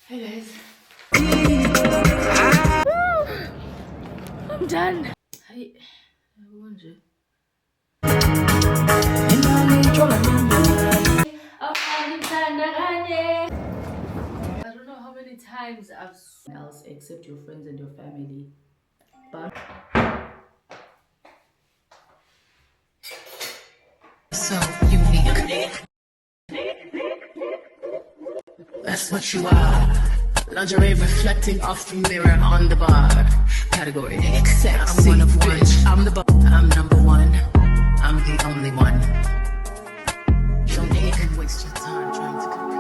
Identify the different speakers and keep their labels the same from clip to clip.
Speaker 1: Hey guys. I'm done. Hey, everyone. I don't know how many times I've else except your friends and your family. But
Speaker 2: So unique. That's what you are. Lingerie reflecting off the mirror on the bar. Category sexy. I'm one of one. I'm the I'm number one. I'm the only one. Don't even waste your time trying to compete.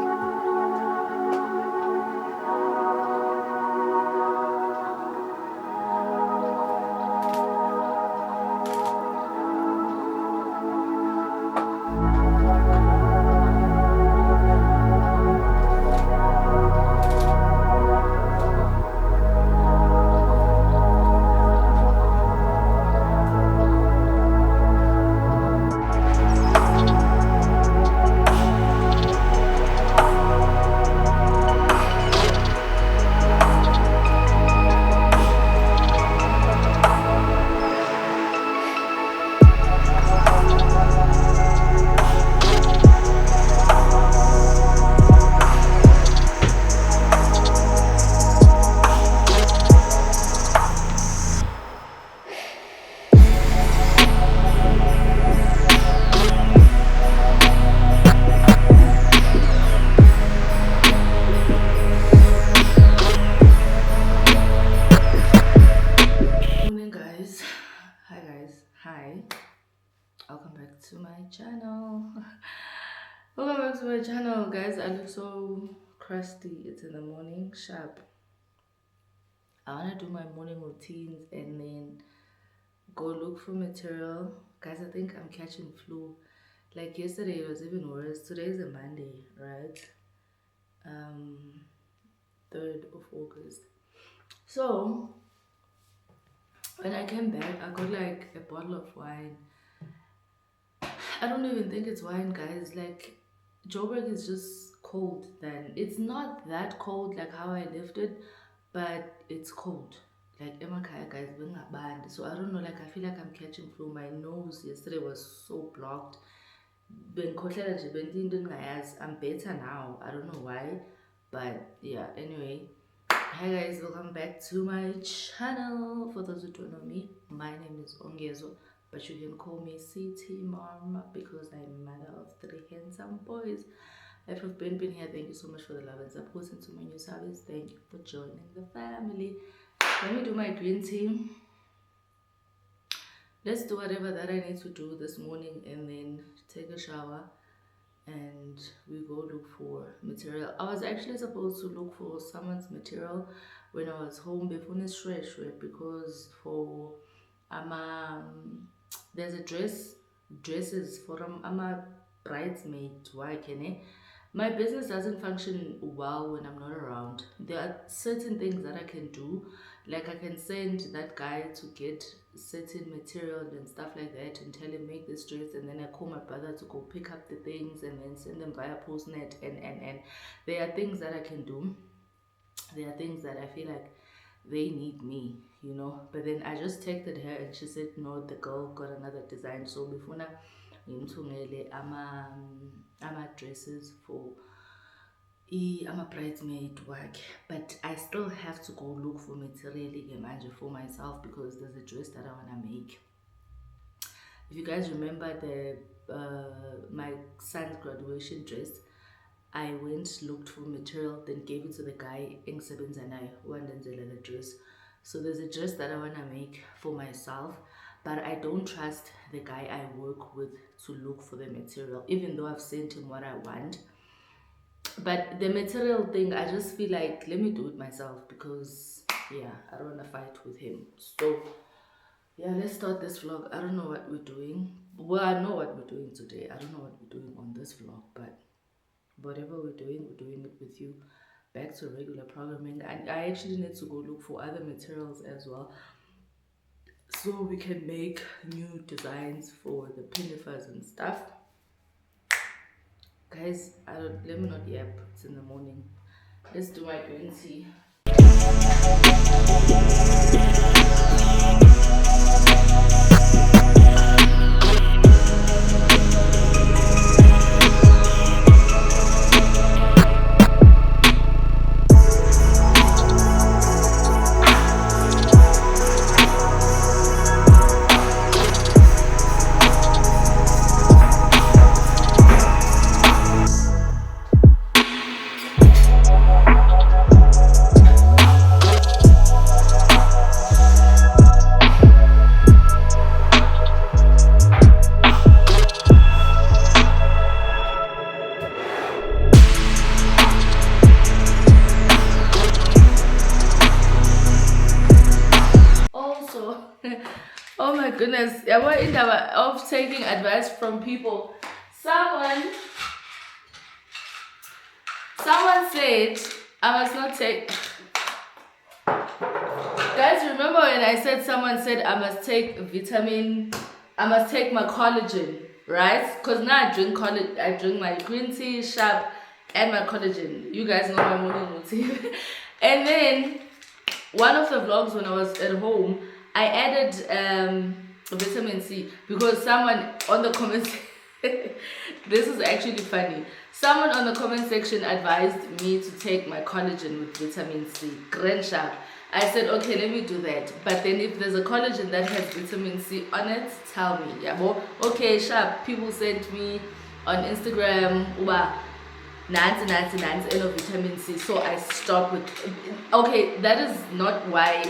Speaker 1: morning guys. Hi guys. Hi. Welcome back to my channel. Welcome back to my channel, guys. I look so crusty. It's in the morning, sharp. I wanna do my morning routines and then go look for material. Guys, I think I'm catching flu. Like yesterday it was even worse. Today is a Monday, right? 3rd of August. So when I came back, I got like a bottle of wine. I don't even think it's wine, guys. Like Joburg is just cold. Then it's not that cold like how I lived it, but it's cold. Like Emakaya, guys, being a band. So I don't know. Like I feel like I'm catching flu. My nose yesterday was so blocked. I'm better now. I don't know why, but yeah. Anyway, hi guys, welcome back to my channel. For those who don't know me, my name is Ongezo, but you can call me CT Mom because I'm mother of 3 handsome boys. If you've been here, thank you so much for the love and support. And to my new service, thank you for joining the family. Let me do my green tea. Let's do whatever that I need to do this morning and then take a shower and we go look for material. I was actually supposed to look for someone's material when I was home before because for there's a dresses for a bridesmaid work, my business doesn't function well when I'm not around. There are certain things that I can do, like I can send that guy to get certain material and stuff like that and tell him make this dress, and then I call my brother to go pick up the things and then send them via postnet, and there are things that I can do. There are things that I feel like they need me, but then I just texted her and she said no, the girl got another design, so before now ngimthungele ama dresses for I'm a bridesmaid work, but I still have to go look for material for myself because there's a dress that I want to make. If you guys remember the my son's graduation dress, I went looked for material, then gave it to the guy in Sebenzanai who wanted the dress. So there's a dress that I want to make for myself, but I don't trust the guy I work with to look for the material, even though I've sent him what I want. But the material thing, I just feel like let me do it myself because yeah, I don't want to fight with him. So yeah, let's start this vlog. I don't know what we're doing. Well, I know what we're doing today. I don't know what we're doing on this vlog, but whatever we're doing it with you. Back to regular programming. And I actually need to go look for other materials as well, so we can make new designs for the pinafores and stuff. Guys, let me not yap. It's in the morning. Let's do my green tea. Also, oh my goodness, yeah, what in of taking advice from people. Someone said I must not take. Guys, remember when I said someone said I must take I must take my collagen, right? Because now I drink my green tea, sharp, and my collagen. You guys know my morning routine. And then one of the vlogs when I was at home, I added vitamin C because someone on the comments this is actually funny. Someone on the comment section advised me to take my collagen with vitamin C, grand sharp. I said, okay, let me do that. But then if there's a collagen that has vitamin C on it, tell me. Yeah, well, okay, sharp. People sent me on Instagram, nanti and of vitamin C. So I stopped with. Okay, that is not why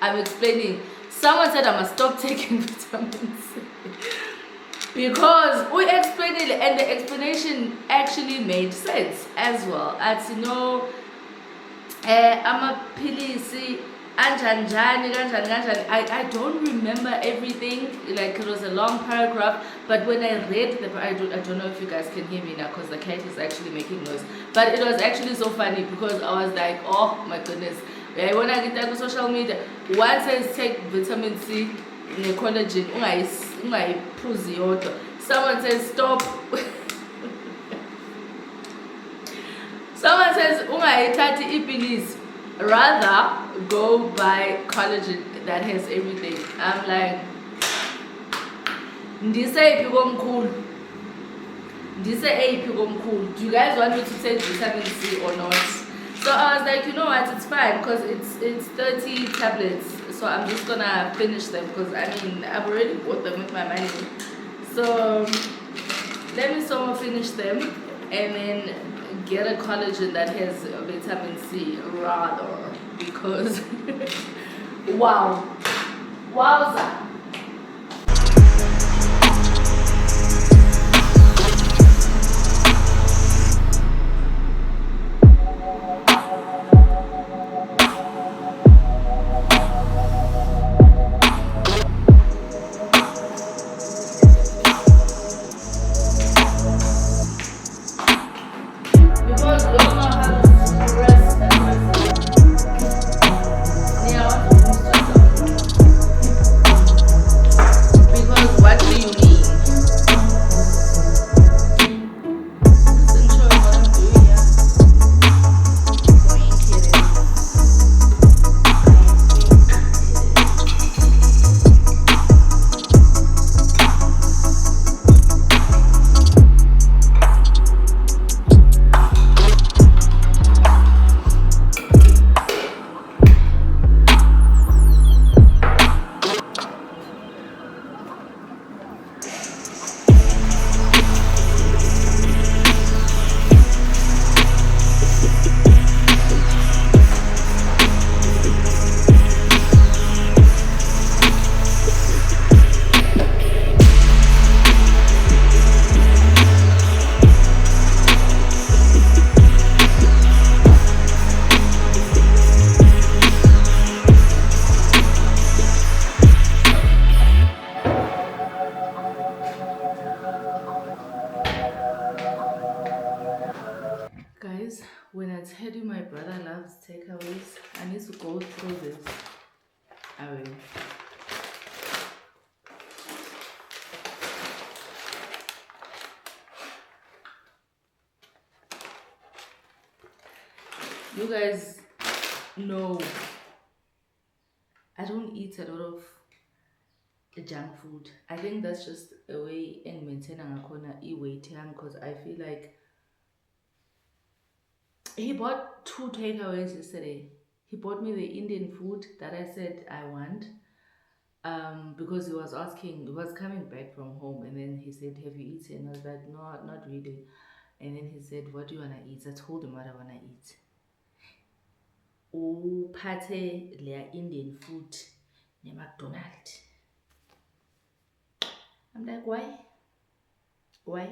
Speaker 1: I'm explaining. Someone said I must stop taking vitamin C because we explained it, and the explanation actually made sense as well. As you know, amaphilisi kanjani. I don't remember everything, like it was a long paragraph, but when I read I don't know if you guys can hear me now because the cat is actually making noise, but it was actually so funny because I was like, oh my goodness. When I get on social media, one says take vitamin C collagen, ungayiphuzi yodwa. Someone says stop. Someone says ungayithathi ipilisi, rather go buy collagen that has everything. I'm like, ndisephi komkhulu? Do you guys want me to take vitamin C or not? So I was like, you know what, it's fine because it's 30 tablets. So I'm just gonna finish them because I mean I've already bought them with my money. So let me finish them and then get a collagen that has vitamin C rather, because wowza. Guys, when I tell you my brother loves takeaways, I need to go through this. I will. You guys know I don't eat a lot of junk food. I think that's just a way in maintaining a weight because I feel like he bought 2 takeaways yesterday. He bought me the Indian food that I said I want. Because he was asking, he was coming back from home, and then he said, "Have you eaten?" I was like, "No, not really." And then he said, "What do you wanna eat?" I told him what I wanna eat. Uphathe leya Indian food McDonald's. I'm like, why? Why?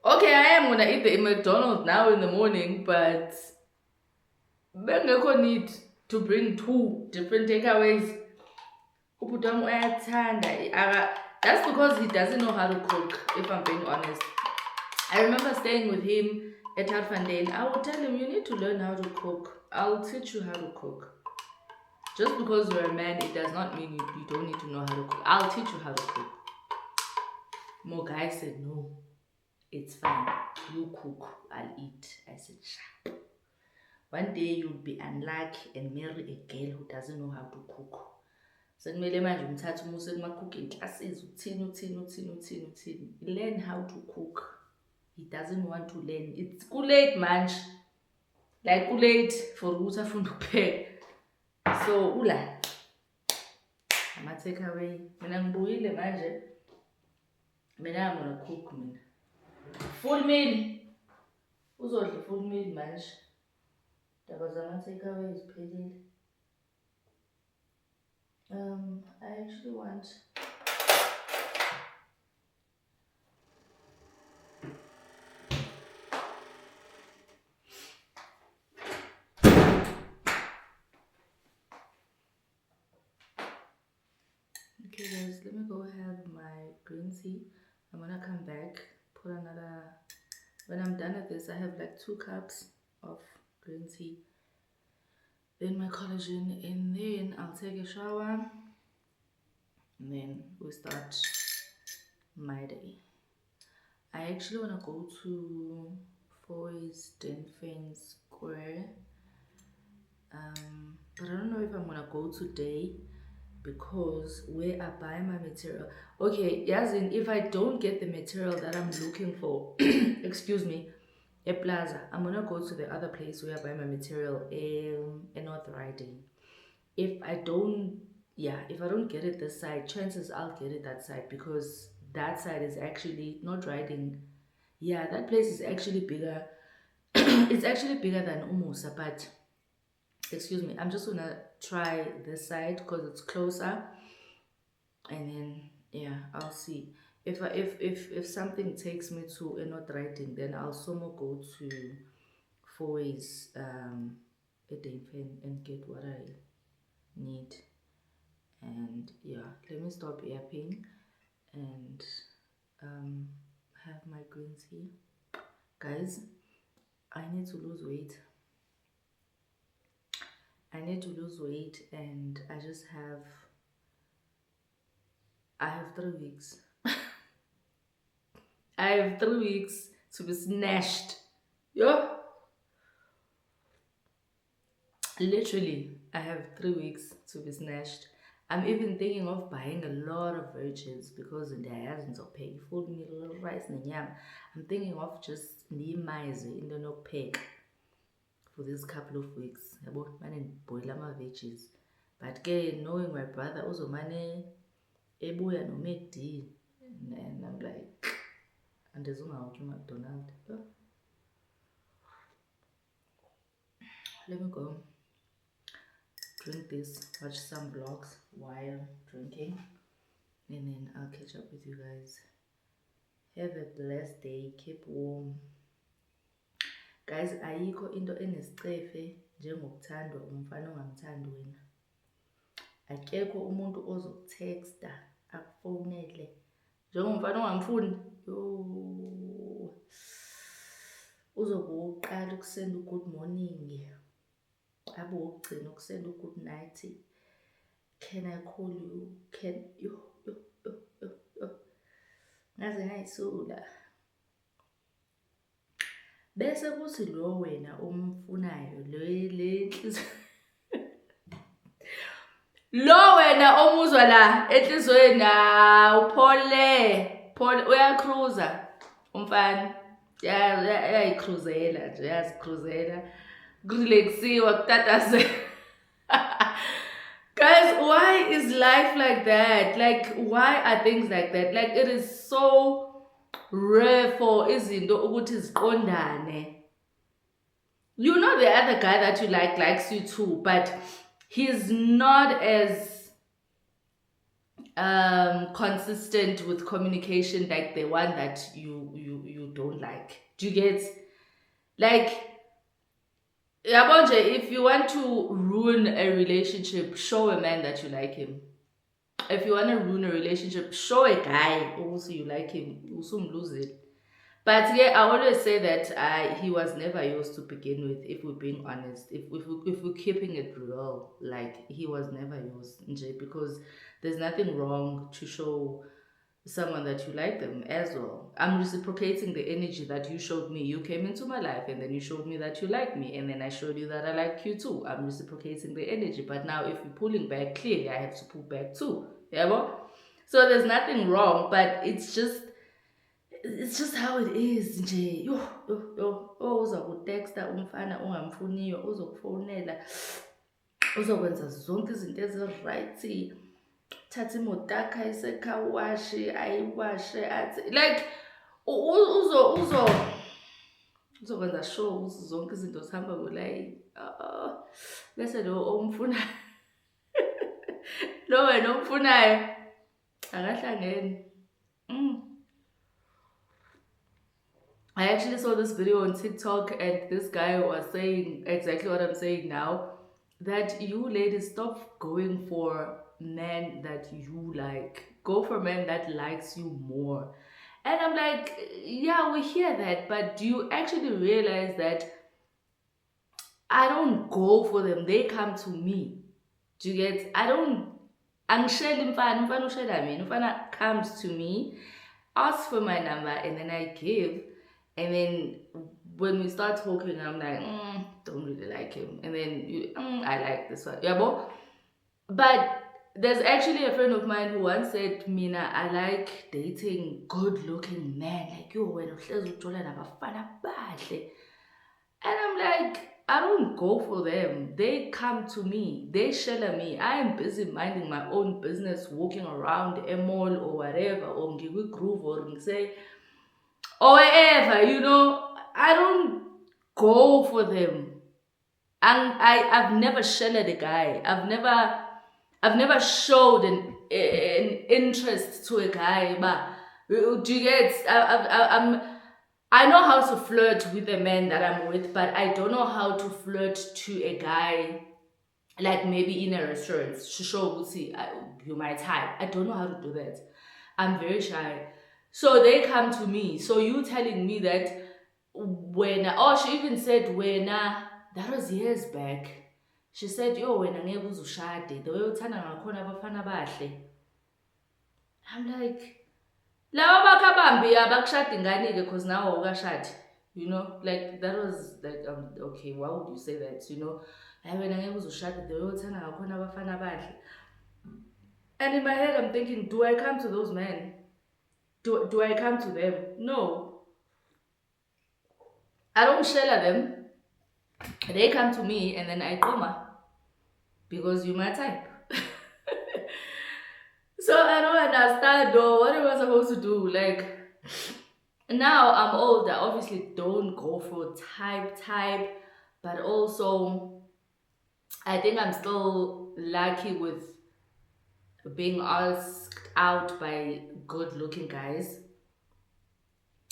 Speaker 1: Okay, I am gonna eat the McDonald's now in the morning, but bengekho need to bring 2 different takeaways. That's because he doesn't know how to cook, if I'm being honest. I remember staying with him at Harfandale. I would tell him, you need to learn how to cook. I'll teach you how to cook. Just because you're a man, it does not mean you don't need to know how to cook. I'll teach you how to cook. More guy said, no, it's fine. You cook, I'll eat. I said, sharp. One day you'll be unlucky and marry a girl who doesn't know how to cook. Sekumele manje umthatha umuse kuma-cooking classes, uthini. Learn how to cook. He doesn't want to learn. It's too late manje. Like too late for ukuthi afunde ukupheka. So ula. Ama-take away. Mina ngibuyile manje. Mina I'm gonna cook mina. Full meal. Uzodla full meal manje. Ndaba zama-take away ziphelile. I actually want okay guys, let me go have my green tea. I'm gonna come back, put another, when I'm done with this, I have like 2 cups of green tea, then my collagen, and then I'll take a shower, and then we start my day. I actually want to go to Foy's Denfane Square, but I don't know if I'm gonna go today because where I buy my material, okay, Yazin, if I don't get the material that I'm looking for, excuse me, a plaza, I'm gonna go to the other place where I buy my material in North Riding. If I don't get it this side, chances I'll get it that side, because that side is actually not Riding. Yeah, that place is actually bigger. It's actually bigger than Umusa, but excuse me, I'm just gonna try this side because it's closer, and then yeah, I'll see if something takes me to a North Riding, then I'll somehow go to Foy's Denfane and get what I need. And yeah, let me stop yapping and have my green tea. Guys, I need to lose weight. And I have 3 weeks. I have 3 weeks to be snatched. Yeah. Literally, I have 3 weeks to be snatched. I'm even thinking of buying a lot of veggies because in the hasn't pay full meal rice nenyama. I'm thinking of just minimizing into nokupeka for this couple of weeks. Yabo mane boil ama veggies. But knowing my brother uzomane ebuya no McD, and I'm like, andizungawuthi McDonald's. Let me go drink this, watch some vlogs while drinking, and then I'll catch up with you guys. Have a blessed day, keep warm. Guys, ayikho into enesicefe njengokuthandwa umfana ongamthandi wena. Akekho umuntu ozokutexta akufonele njengomfana ongamfuni, uzokuqala ukusenda good morning, abe wokugcina ukusenda good night. Can I call you? Can yo ngaze ngayisula. Bese kuthi lo wena omfunayo le nhliziyo lo wena omuzwa la enhlizweni uphole uyacruiser umfana yayikruzela nje yazikruzela kurelaxiwa kutatazela. Guys, why is life like that? Like, why are things like that? Like, it is so rare for izinto ukuthi ziqondane. You know the other guy that you like likes you too, but he's not as consistent with communication like the one that you don't like. Do you get? Like, if you want to ruin a relationship, show a man that you like him. If you want to ruin a relationship, show a guy also you like him. Also lose it. But yeah, I always say that he was never yours to begin with. If we're being honest, if we're keeping it real, like he was never yours, Nje, because there's nothing wrong to show someone that you like them as well. I'm reciprocating the energy that you showed me. You came into my life and then you showed me that you like me, and then I showed you that I like you too. I'm reciprocating the energy. But now if you're pulling back, clearly I have to pull back too. Yeah, well? So there's nothing wrong, but it's just how it is nje. Uzokutexta umfana ongamfuniyo, uzokufonela, uzokwenza zonke izinto ezi-right, thatha imoto yakho ayisekhawashi ayiwashe athi like uzokwenza sure ukuthi zonke izinto zihamba ngolayi. Bese lo omfunayo lo wena omfunayo akahlangene. I actually saw this video on TikTok and this guy was saying exactly what I'm saying now, that you ladies stop going for men that you like. Go for men that likes you more. And I'm like, yeah, we hear that, but do you actually realize that I don't go for them, they come to me? Do you get? I don't angisheli mfana ushela mina, mfana comes to me, asks for my number, and then I give. And then when we start talking, I'm like, don't really like him. And then I like this one. Yeah, but there's actually a friend of mine who once said, Mina, I like dating good-looking men. Like, yo, when and I'm like, I don't go for them. They come to me. They share me. I am busy minding my own business, walking around a mall or whatever, or ngiwi groove or say, or wherever, you know. I don't go for them. And I've never shared a guy. I've never showed an interest to a guy. But do you get? I know how to flirt with the men that I'm with, but I don't know how to flirt to a guy, like maybe in a restaurant, to show, see, you're my type. I don't know how to do that. I'm very shy. So they come to me. So you telling me that she even said that was years back. She said, yo, when angeke uze ushade, the way uthanda ngakhona abafana bahle. I'm like, laba bakabambi abakushadi ngani ke, because now awukashadi. You know, like that was like, okay, why would you say that? You know, when angeke uze ushade, the way uthanda ngakhona abafana bahle. And in my head I'm thinking, do I come to those men? Do I come to them? No. I don't share them. They come to me and then I coma because you're my type. So I don't understand though. What am I supposed to do? Like, now I'm older. Obviously don't go for type, but also I think I'm still lucky with being asked out by good looking guys.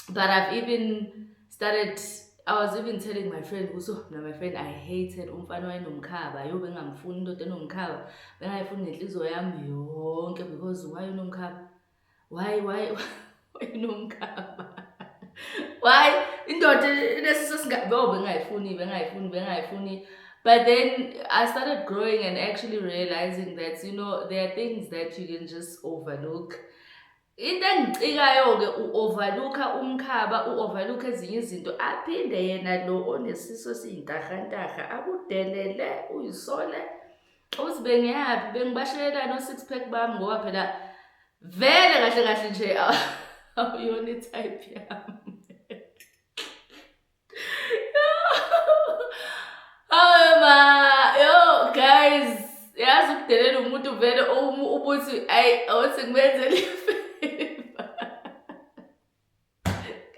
Speaker 1: But I've even started, I was even telling my friend, I hated umfana wayenomkhaba. Yo bengamfuni indoda enomkhaba. Bengayifuni nenhliziyo yami yonke, because why unomkhaba? Why unomkhaba? Why indoda inesiso bengayifuni. But then I started growing and actually realizing that, you know, there are things that you can just overlook. into engicikayo-ke u-overlooka umkhaba, u-overlooka ezinye izinto, aphinde yena lo onesiso esiyintarhantarha akudelele uyisole uthi bengiyaphi, bengibashelela no-six pack bami ngoba phela vele kahle kahle nje awuyona i-type yami. Yo guys, yazi ukudelela umuntu vele ubuthi ayi awuthi ngibenzele ifavor.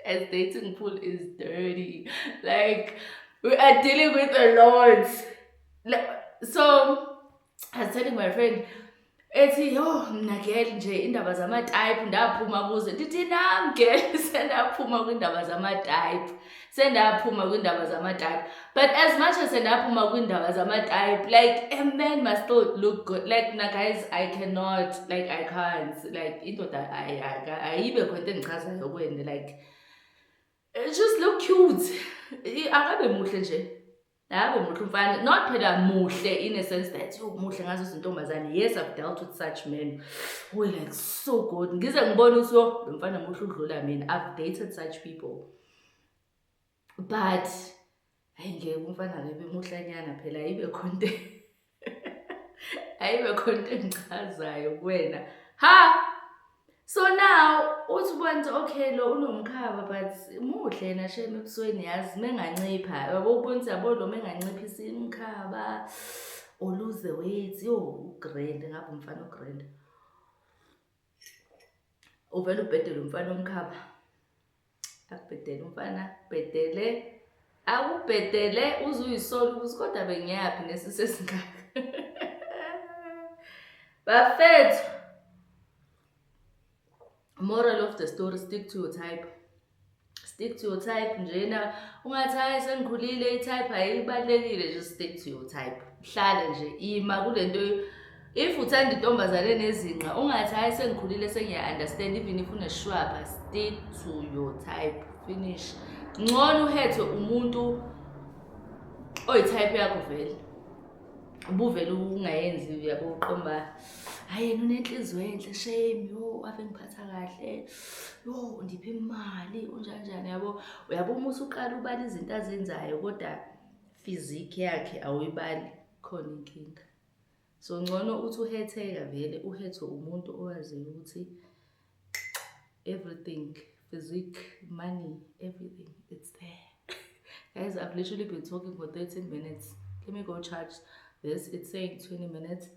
Speaker 1: Guys, dating pool is dirty. Like, we are dealing with a lot. So I was telling my friend, ethi yo mina girl nje indaba zama-type ndaphuma kuzo. Ndithi nami girl sendaphuma kwindaba zama-type. Sendaphuma kwindaba zama-type. But as much as sendaphuma kwindaba zama-type, like a man must still look good. Like na guys, I cannot, like I can't, like indoda ayibe khona engichazayo kwena, like just look cute. Akabe muhle nje. Akabe muhle umfana. Not phela muhle in a sense that yo muhle ngazo izintombazane. Yes, I've dealt with such men who are like so good. Ngize ngibone ukuthi yo lo mfana muhle udlula mina. I've dated such people. But ayingeke umfana lebe muhlanyana phela ayibe khona ayibe khona engichazayo kuwena. Ha! So now uthi ubona okay lo unomkhaba but muhle yena shame ebusweni yazi mengancipha yabo ubona yabo lo menganciphisa imkhaba o lose the weight yo grand ngabe umfana ugrand uvela ubhedele umfana omkhaba akubhedele umfana bhedele akubhedele uzuyisola ukuthi kodwa bengiyaphi nesise singaka bafethu. Moral of the story, stick to your type. Stick to your type njena ungathi hayi sengikhulile i-type ayibalekile, just stick to your type. Hlala nje ima kulento. If uthanda intombazane nezinqa ungathi hayi sengikhulile sengiya-understand, even if uneshwapha, stick to your type. Finish. Ngcono uhethwe umuntu oyi-type yakho vele. Ubuvele ungayenzi uyabo uqomba hayi unenhliziyo enhle shame yo ave ngiphatha kahle yo ndiphe imali unjanjani yabo. Uyabo uma usuqala ubala izinto azenzayo kodwa physique yakhe awuyibali khona inkinga. So ngcono uthi uhetheka vele uhethwe umuntu owaziyo ukuthi everything, physique, money, everything, it's there. Guys, I've literally been talking for 13 minutes. Let me go charge this. It's saying 20 minutes.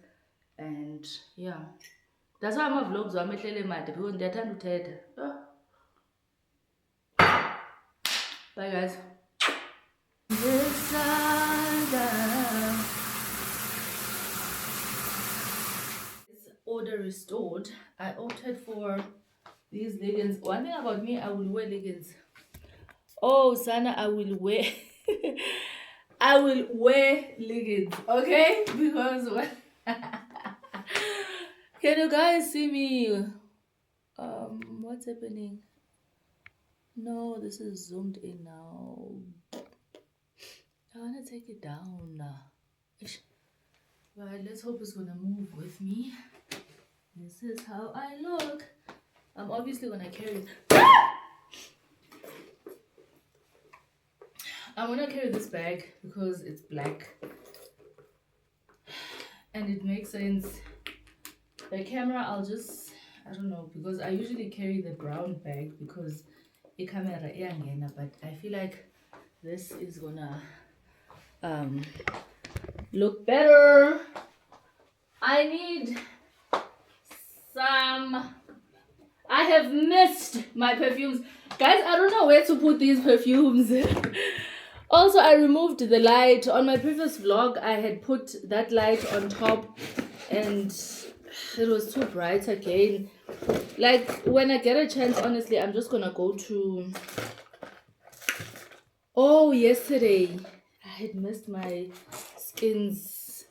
Speaker 1: And yeah, that's why my vlogs are ehlele made because ndiyathanda uthetha. Bye guys. Order restored. I opted for these leggings. One thing about me, I will wear leggings. Oh, Sana, I will wear I will wear leggings, okay? Because what can you guys see me? What's happening? No, this is zoomed in now. I wanna take it down. Right, let's hope it's gonna move with me. This is how I look. I'm obviously gonna carry I'm gonna carry this bag because it's black and it makes sense. The camera I'll just, I don't know, because I usually carry the brown bag because the camera iyangena, but I feel like this is gonna look better. I need some, I have missed my perfumes. Guys, I don't know where to put these perfumes. Also, I removed the light. On my previous vlog, I had put that light on top and it was too bright again. Like, when I get a chance, honestly, I'm just gonna go to... Oh, yesterday, I had missed my Skins.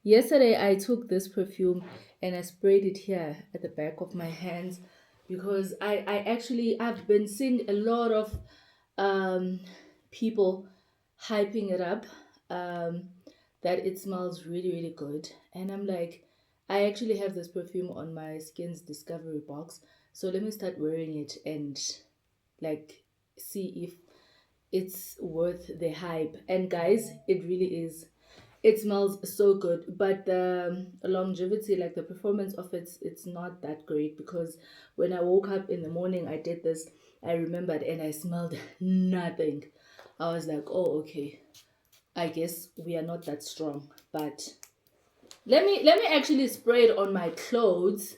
Speaker 1: Yesterday, I took this perfume and I sprayed it here at the back of my hands because I've been seeing a lot of people hyping it up, that it smells really, really good. And I'm like, I actually have this perfume on my Skin's Discovery box. So let me start wearing it and like see if it's worth the hype. And guys, it really is. It smells so good, but the longevity, like the performance of it's not that great because when I woke up in the morning, I did this. I remembered and I smelled nothing. I was like, oh, okay. I guess we are not that strong. But let me actually spray it on my clothes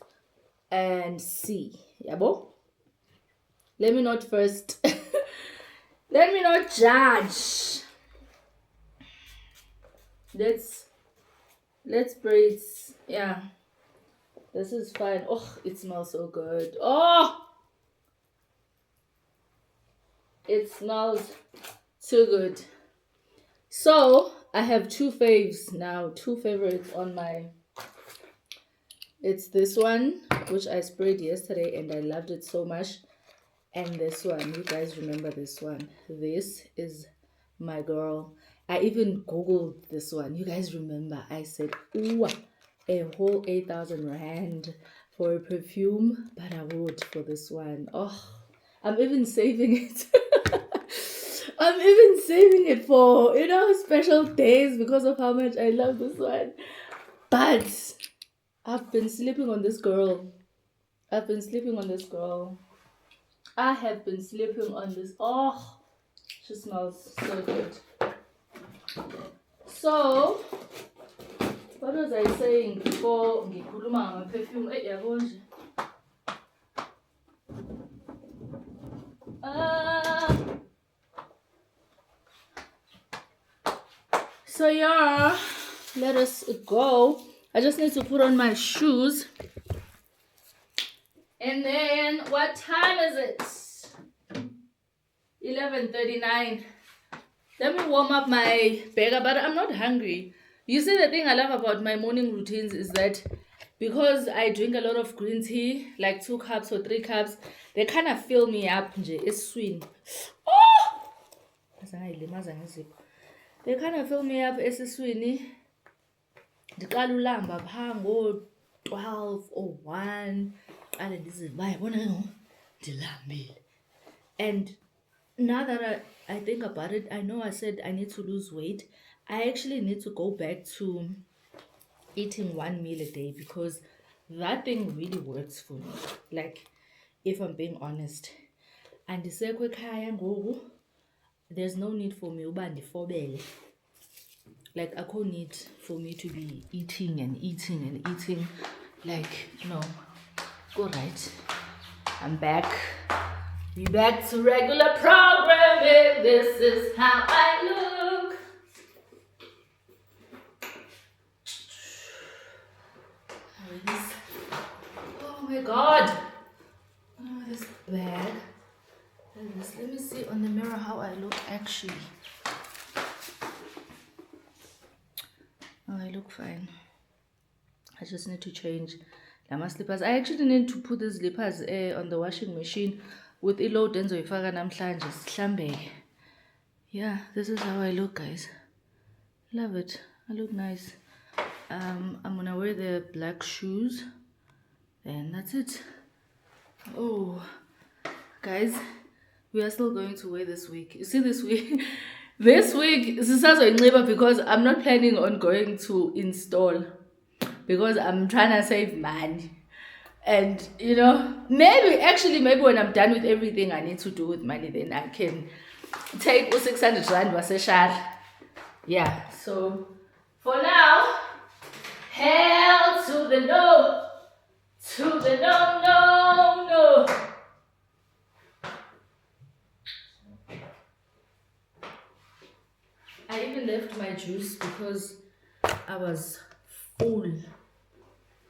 Speaker 1: and see. Yabo? Let me not first. Let me not judge. Let's spray it. Yeah. This is fine. Oh, it smells so good. Oh, it smells too good. So I have two faves now, two favorites on my. It's this one, which I sprayed yesterday and I loved it so much. And this one, you guys remember this one. This is my girl. I even Googled this one. You guys remember, I said, ooh, a whole 8,000 rand for a perfume, but I would for this one. Oh, I'm even saving it. I'm even saving it for, special days because of how much I love this one. But I've been sleeping on this girl. I have been sleeping on this. Oh, she smells so good. So, what was I saying before ngikhuluma ngama perfume? Yabo nje. So yeah, let us go. I just need to put on my shoes. And then, what time is it? 11:39. Let me warm up my burger, but I'm not hungry. You see, the thing I love about my morning routines is that because I drink a lot of green tea, like 2 cups or 3 cups, they kind of fill me up. It's sweet. Oh! They kind of fill me up. It's sweet. Ndiqala ulamba phaa ngo-12 or 1. And now that I think about it, I know I said I need to lose weight. I actually need to go back to eating 1 meal a day because that thing really works for me. Like, if I'm being honest. And there's no need for me uba ndifobele. Like, I can't need for me to be eating and eating and eating. Like, no. All right. I'm back. We back to regular programming. This is how I look. Oh my God. Oh, this bag. Let me see on the mirror how I look actually. Oh, I look fine. I just need to change my slippers. I actually need to put these slippers on the washing machine with iload enzoyifaka namhlanje sihlambeke. Yeah, this is how I look, guys. Love it. I look nice. I'm gonna wear the black shoes and that's it. Oh, guys, we are still going to wear this week. You see, this week this week because I'm not planning on going to install because I'm trying to save money. And maybe when I'm done with everything I need to do with money, then I can take 600 rand waseshara. Yeah, so for now, hell to the no, to the no, no, no. I even left my juice because I was full.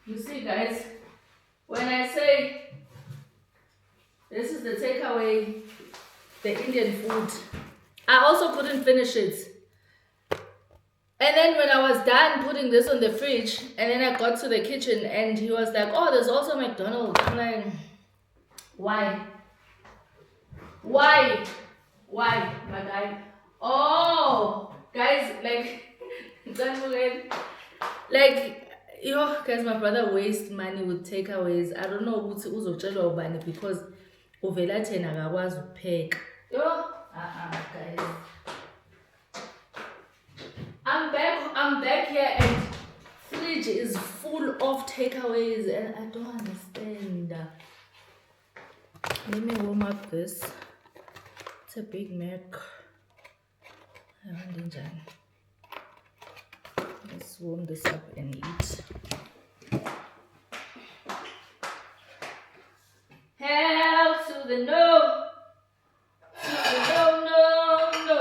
Speaker 1: You see, guys, when I say this is the takeaway, the Indian food, I also couldn't finish it. And then when I was done putting this on the fridge, and then I got to the kitchen and he was like, oh, there's also McDonald's. I'm like, why? Why, my guy? Oh, guys, like, Yo, guys, my brother wastes money with takeaways. I don't know ukuthi uzotshelwa ubani because uvela thina akakwazi ukupheka. Yo, guys. I'm back here and fridge is full of takeaways and I don't understand. Let me warm up this. It's a Big Mac. I want enjani. Let's warm this up and eat. Hell to the no. To the no, no, no.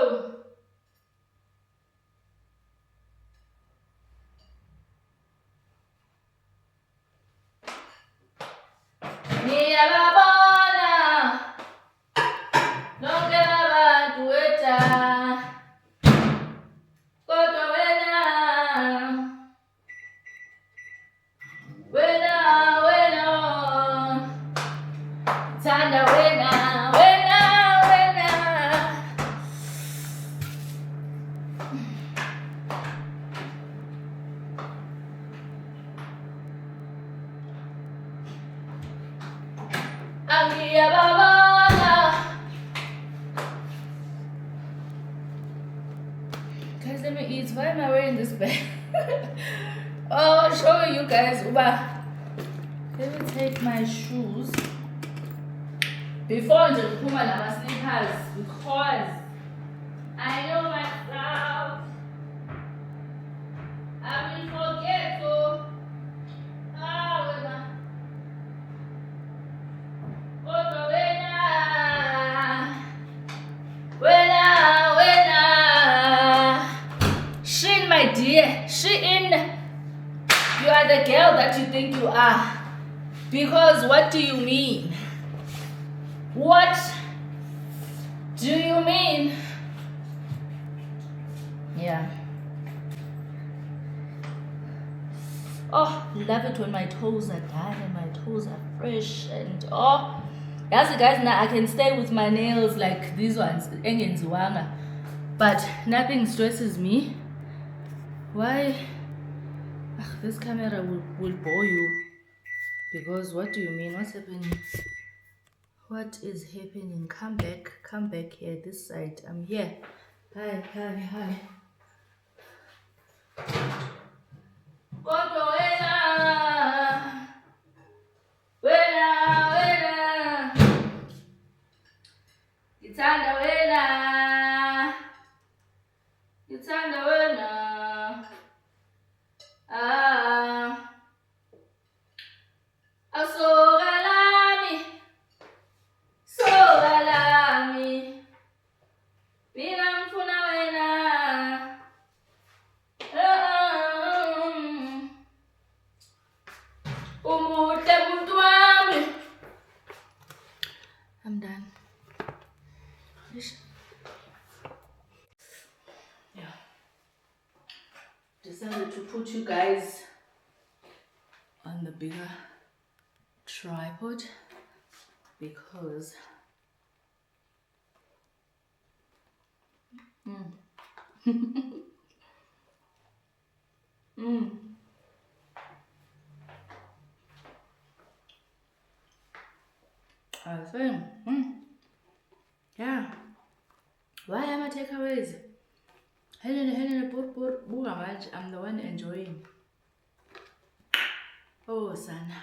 Speaker 1: Niyababona. Nonke abantu wetha. Kodwa wena. Thanda wena. Angiyababona. Guys, let me eat. Why am I wearing this bag? Oh, I'll show you guys. Uba. Let me take my shoes. Before nje ngiphuma nama slippers because I know myself. I will forget so. Wena. Kodwa wena. Shin, my dear. Shin. You are the girl that you think you are. Because what do you mean? What do you mean? Yeah. Oh, love it when my toes are done and my toes are fresh and oh, yes, guys, now I can stay with my nails like these ones, engenziwanga, but nothing stresses me. Why? This camera will bore you because what do you mean? What's happening? What is happening? Come back here, this side. I'm here. Hi. Kodwa wena. Ngithanda wena. Soka lami. Mina ngifuna wena. Umuhle muntu wami. I'm done. Yeah. Decided to put you guys on the bigger tripod because I was saying, yeah. Why am I takeaways? Helene, I'm the one enjoying. Oh, son,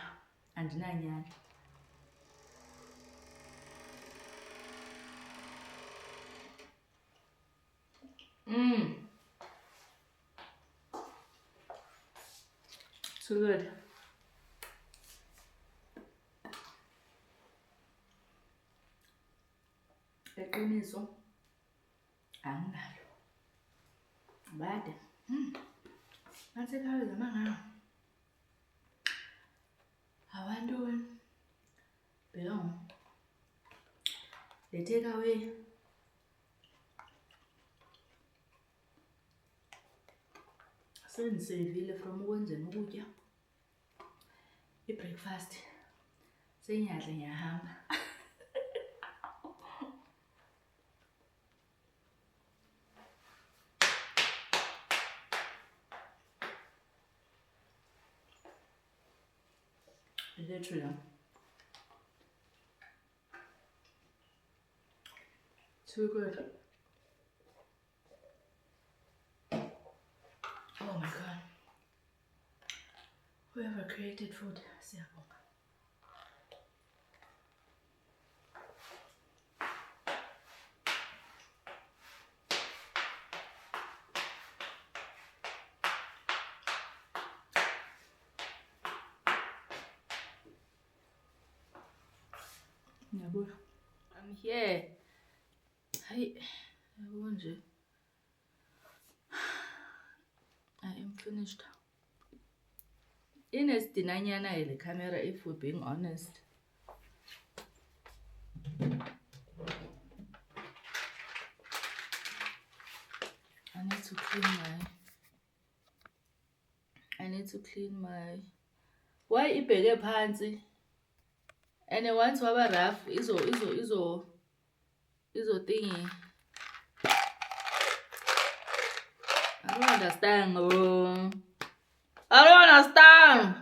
Speaker 1: and Nanyan. So good. Eqiniso anginalo. Bade. Ngasekhaya zamanga. Awantoni. Belong. The takeaway. Sendisevile from ukwenzeni ukutya. I-breakfast. Senyadla ngiyahamba. literally. Too good. Oh my god. Whoever created food, siyabonga. I'm here. Hi. I am finished. Ines dinanyana the camera, if we're being honest. I need to clean my why ibheke phansi and once waba rough izo thingy. I don't understand. Oh. I don't understand.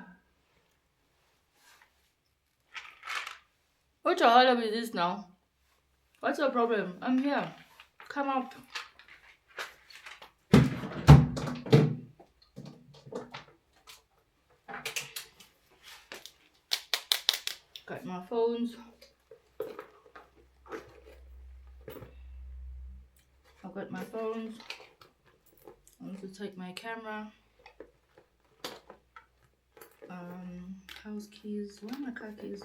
Speaker 1: What the hell is this now? What's your problem? I'm here. Come up. Got my phones. I've got my phones. I need to take my camera. House keys. Where are my car keys?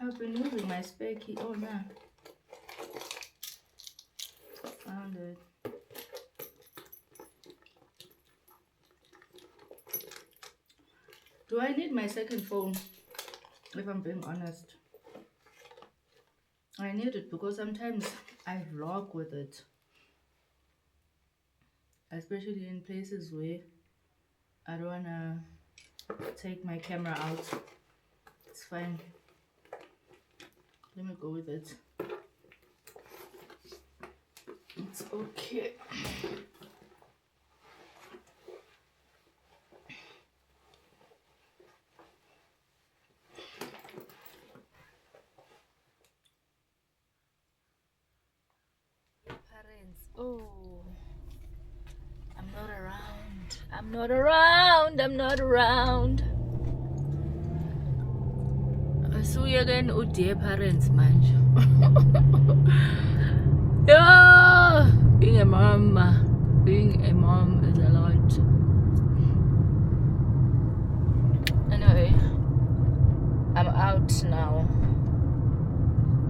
Speaker 1: I've been using my spare key. Oh no. Found it. Do I need my second phone? If I'm being honest. I need it because sometimes I vlog with it. Especially in places where I don't wanna take my camera out. It's fine. Let me go with it. It's okay. Parents, oh, I'm not around. I'm not around. I'm not around. So you again, oh dear parents, man. Yeah, being a mom is a lot. Anyway, I'm out now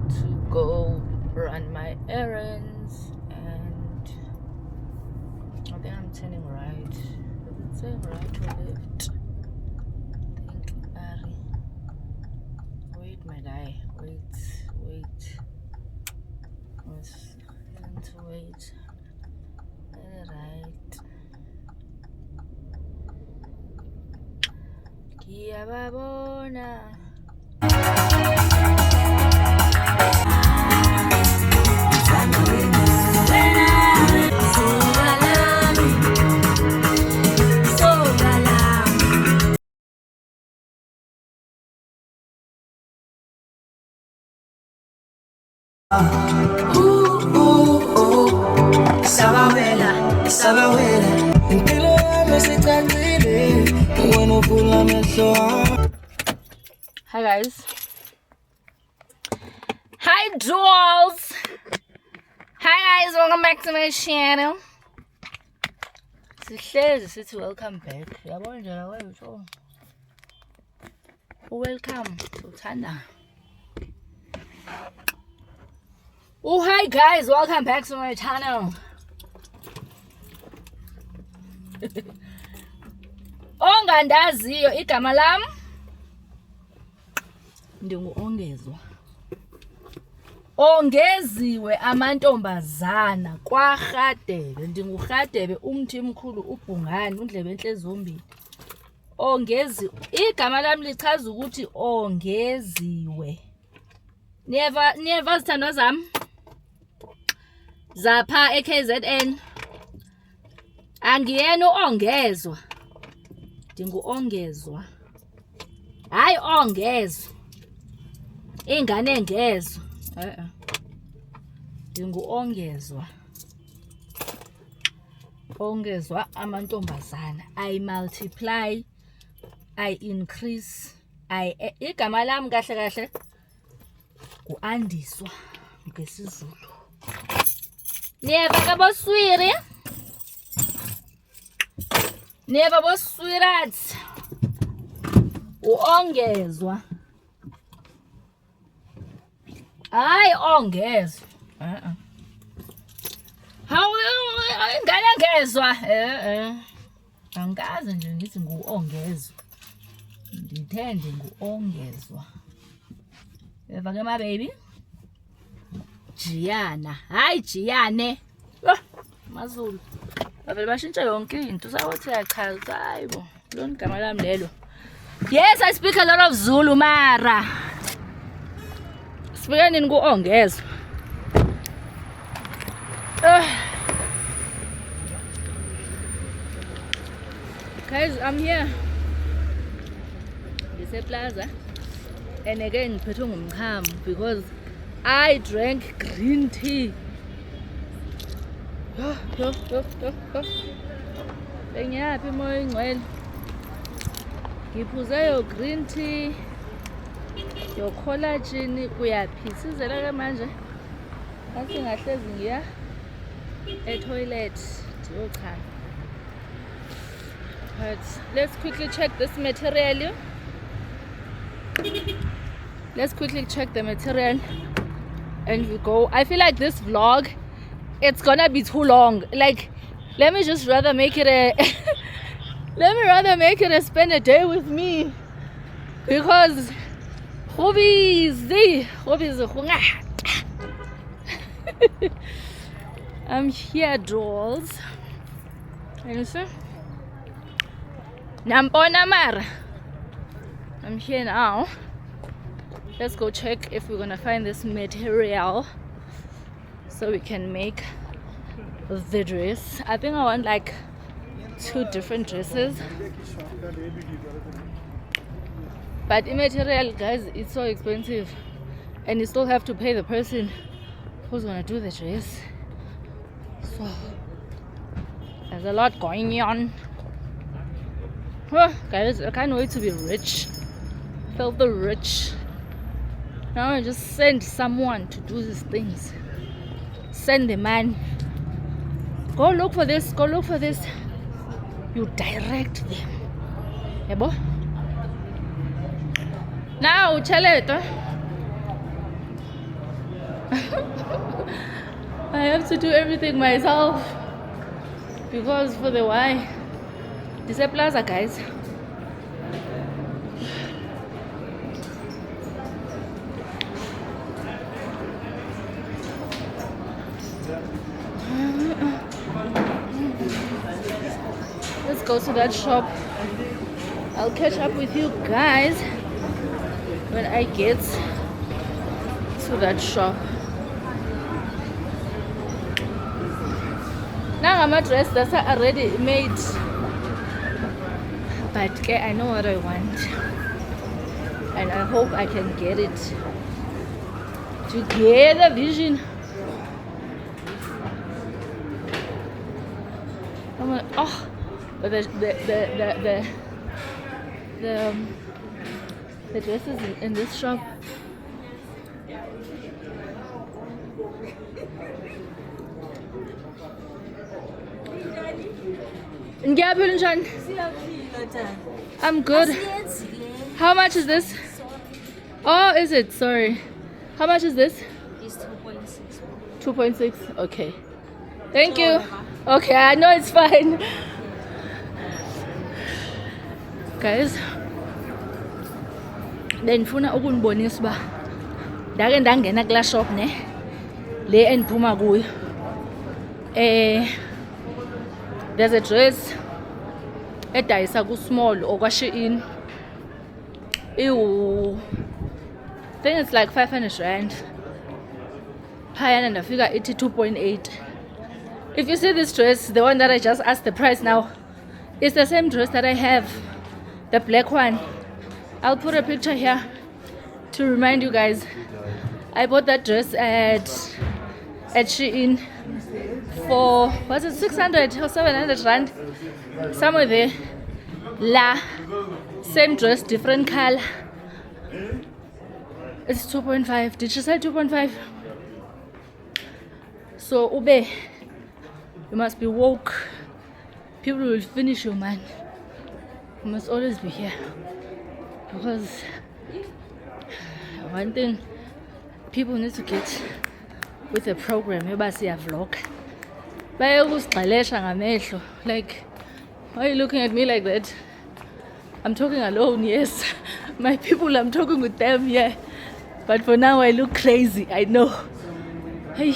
Speaker 1: to go run my errands, and I think I'm turning right. Is it saying right or left? I think Ari. Wait, my guy. Wait. Let's to wait. Right. Kiyababona. Hi guys. Hi dolls. Hi guys, welcome back to my channel. Sihlezi sithi welcome back. Yabona nje la wethu. Welcome. Uthanda. Oh hi guys, welcome back to my channel. Ongandaziyo igama lam ndingu-Ongezwa. Ongeziwe amantombazana kwaRhadebe. NdinguRhadebe umthi mkhulu uBhungane undlebe enhle zombili. Ongeziwe. Igama lam lichaza ukuthi ongeziwe. Niyeva zithandwa zam? Zapha eKZN.
Speaker 3: Angiyena uongezwa. Ndinguongezwa. Hayi ongezwa. Ingane engezwa. Ndinguongezwa. Ongezwa amantombazana. I multiply. I increase. Igama lami kahle kahle uandiswa ngesizulu. Niyeva ka boswiri? Niyeva boswirats? Uongezwa. Hayi ongezwa. Hawu ingane engezwa. Angikaze nje ngithi nguongezwa. Ndithende nguongezwa. Eva ke ma baby. Gianna. Hayi Gianne. Mazulu. Bavele bashintsha yonke into sawothi yachaza hayibo. Lona igama lami lelo. Yes, I speak a lot of Zulu mara. Sifika nini kuongezwa? Guys, I'm here. Plaza, and again ngiphethwe ngumchamo because I drank green tea. Bengiyaphi moya ingcwele. Ngiphuze yo green tea, yo collagen kuyaphi sizela ke manje. Ngathi ngahlezi ngiya e-toilet ndiyochama. But let's quickly check this material. Let's quickly check the material and we go. I feel like this vlog, it's gonna be too long. Like, let me just rather make it a let me rather make it a spend a day with me, because I'm here, dolls. You see? Nampona mara. I'm here now. Let's go check if we're gonna find this material so we can make the dress. I think I want like 2 different dresses. But the material, guys, it's so expensive. And you still have to pay the person who's gonna do the dress. So there's a lot going on. Oh, guys, I can't wait to be rich. Filthy rich. Now I just send someone to do these things. Send the man. Go look for this. Go look for this. You direct them. Yabo? Now tell it. I have to do everything myself because for the why. This is a plaza, guys. Let's go to that shop. I'll catch up with you guys when I get to that shop. Now I'm a dress that's already made, but okay, I know what I want and I hope I can get it together. Vision. Oh, but the dresses in this shop. I'm good. How much is this? Oh, is it? Sorry. How much is this?
Speaker 4: It's 2.6.
Speaker 3: 2.6. Okay. Thank you. Okay, I know it's fine. Guys, benifuna ukunibonisa uba ndake ndangena kula shop ne le endiphuma kuyo. There's a dress edayisa ku small okwa Shein. I think it's like 500 rand. Phayana ndafika ithi 2.8. If you see this dress, the one that I just asked the price now, it's the same dress that I have, the black one. I'll put a picture here to remind you guys. I bought that dress at Shein for, was it 600 or 700 rand? Somewhere there. Same dress, different color. It's 2.5. Did she say 2.5? So Ube, you must be woke. People will finish you, man. You must always be here. Because one thing people need to get with the program, ebasiya vlog. Bayakusigqalesha ngamehlo. Like, why are you looking at me like that? I'm talking alone, yes. My people, I'm talking with them, yeah. But for now, I look crazy, I know. Hey,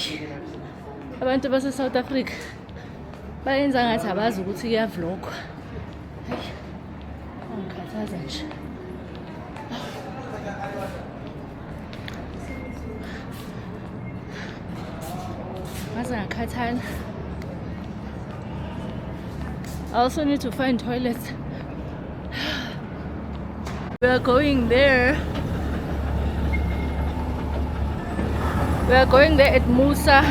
Speaker 3: abantu base South Africa bayenza ngathi abazi ukuthi kuyavlogwa. Hey, angikhathaza nje. Ngaze ngakhathala. I also need to find toilets. We are going there. We are going there at Musa.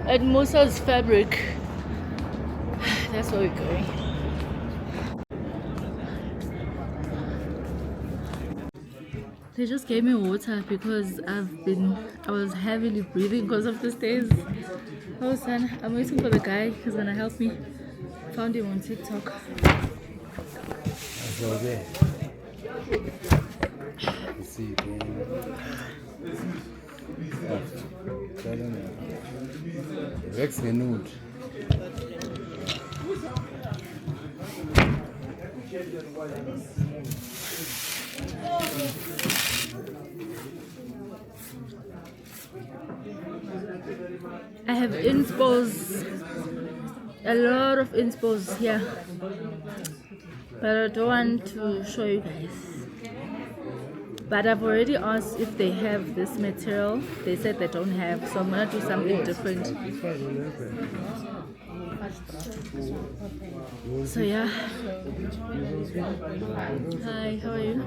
Speaker 3: At Musa's Fabric. That's where we're going. They just gave me water because I was heavily breathing because of the stairs. Oh son, I'm waiting for the guy who's gonna help me. Found him on TikTok. I have inspos, a lot of inspos here, but I don't want to show you guys. But I've already asked if they have this material. They said they don't have, so I'm gonna do something different. So yeah. Hi, how are you?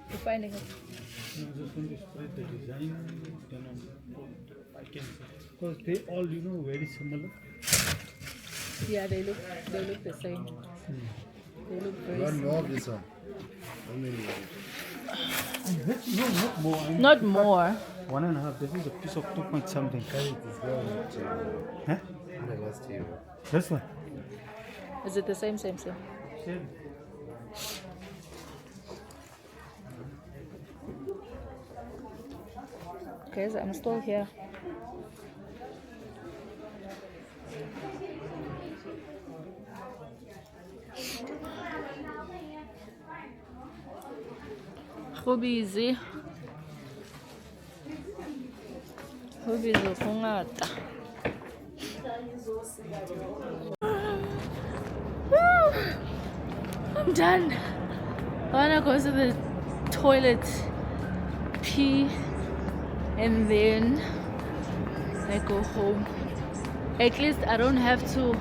Speaker 3: You're finding it.
Speaker 4: No, just want to spread the design, then I can, because they all, very similar.
Speaker 3: Yeah, they look the same. They look very similar.
Speaker 5: More of this one. How many?
Speaker 4: No, not more.
Speaker 3: Not more.
Speaker 4: 1.5. This is a piece of 2 point something. Huh?
Speaker 5: The last year.
Speaker 4: This one.
Speaker 3: Is it the same?
Speaker 4: Same.
Speaker 3: Okay, so I'm still here. Go busy go ngata. I'm done. I wanna go to the toilet, pee, and then I go home. At least I don't have to.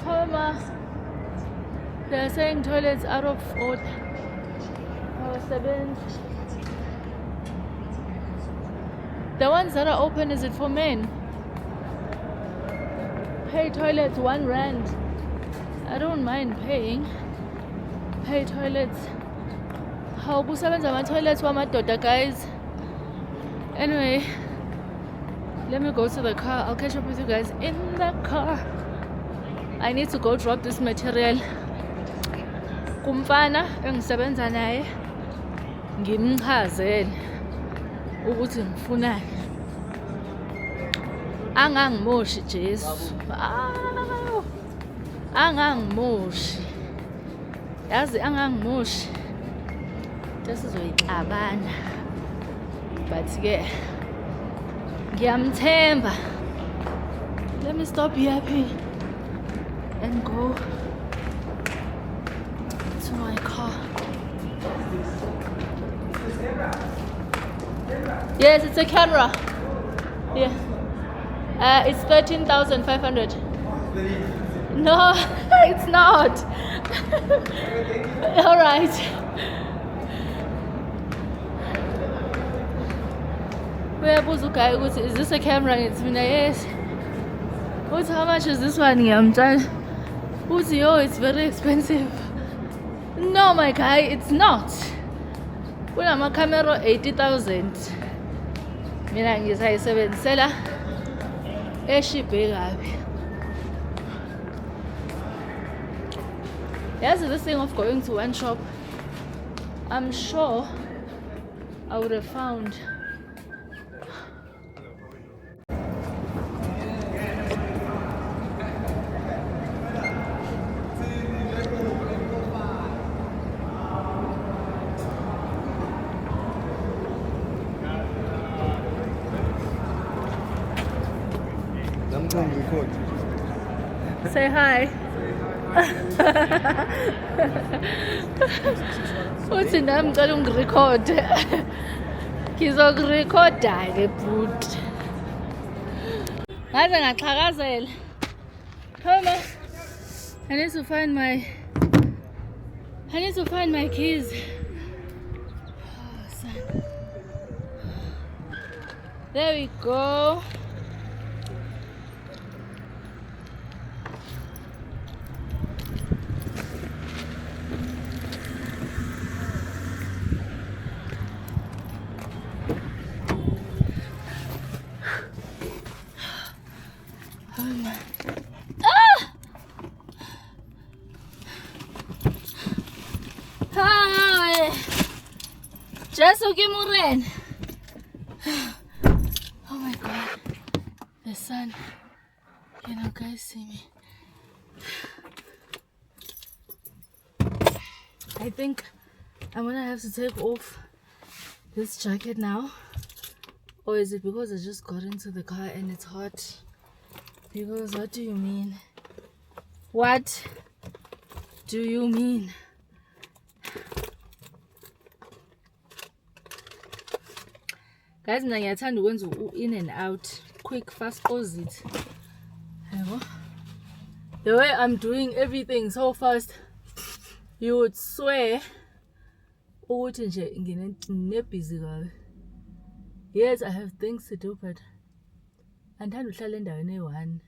Speaker 3: Mama, they're saying toilets out of order. 7. The ones that are open, is it for men? Pay toilets 1 rand. I don't mind paying. Pay toilets. How kusebenza ama toilets wamadoda, guys. Anyway, let me go to the car. I'll catch up with you guys in the car. I need to go drop this material kumfana engisebenza naye, ngimchazele ukuthi ngifunani. Angangimoshi Jesu. Angangimoshi. Yazi angangimoshi. Sizoyixabana. But ke ngiyamthemba. Let me stop here and go to my car. Yes, it's a camera. Yeah. It's 13,500. No, it's not. All right. Uyabuza uGuy ukuthi is this a camera? It's mina, yes. Uthi how much is this one? Ngiyamtshela. Uthi yo, it's very expensive. No, my guy, it's not. Kunama camera 80,000. Mina ngisayisebenzisela eshibhe kabi. Yes, this thing of going to one shop, I'm sure I would have found
Speaker 5: I'm going to record.
Speaker 3: say hi. Uthi nami ngicela ungirecord. Ngizokurekhoda ke bhuti. Ngaze ngaxhakazela. Come on. I need to find my keys. Oh, son. There we go. Hi. Just okay, Muren. Oh my god. The sun. Can you guys see me? I think I'm gonna have to take off this jacket now. Or is it because I just got into the car and it's hot? Because what do you mean? What do you mean? Guys, mina ngiyathanda ukwenza in and out, quick, fast opposite. The way I'm doing everything so fast, you would swear ukuthi nje nginebusy kabi. Yes, I have things to do, but andithanda uhlala endaweni eyi-one.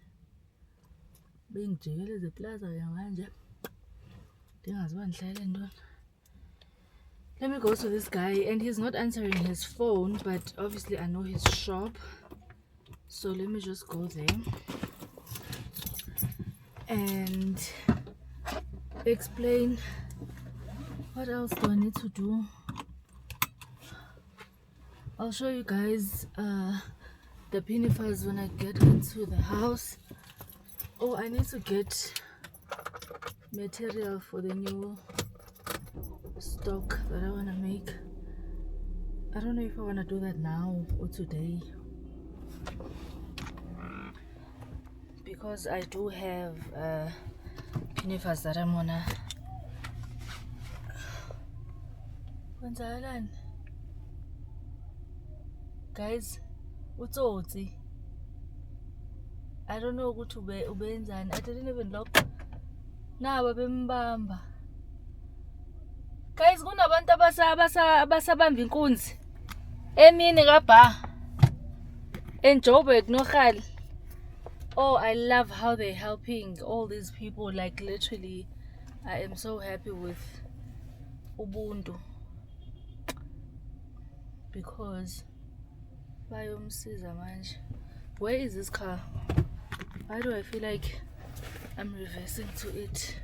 Speaker 3: Bengijikeleze plaza yamanje. Ndingaziba ndihlale ntoni. Let me go to this guy, and he's not answering his phone, but obviously I know his shop. So let me just go there and explain what else do I need to do. I'll show you guys the pinifers when I get into the house. Oh, I need to get material for the new stock that I want to make. I don't know if I want to do that now or today, because I do have pinifers that I'm gonna guys. Utsotsi, I don't know ukuthi ubenzani. I didn't even look. Naba bembamba. Guys, kunabantu abasabamba inkunzi emini kaBha eJoburg noGhali. Oh, I love how they're helping all these people. Like literally, I am so happy with Ubuntu because bayomsiza manje. Where is this car? Why do I feel like I'm reversing to it?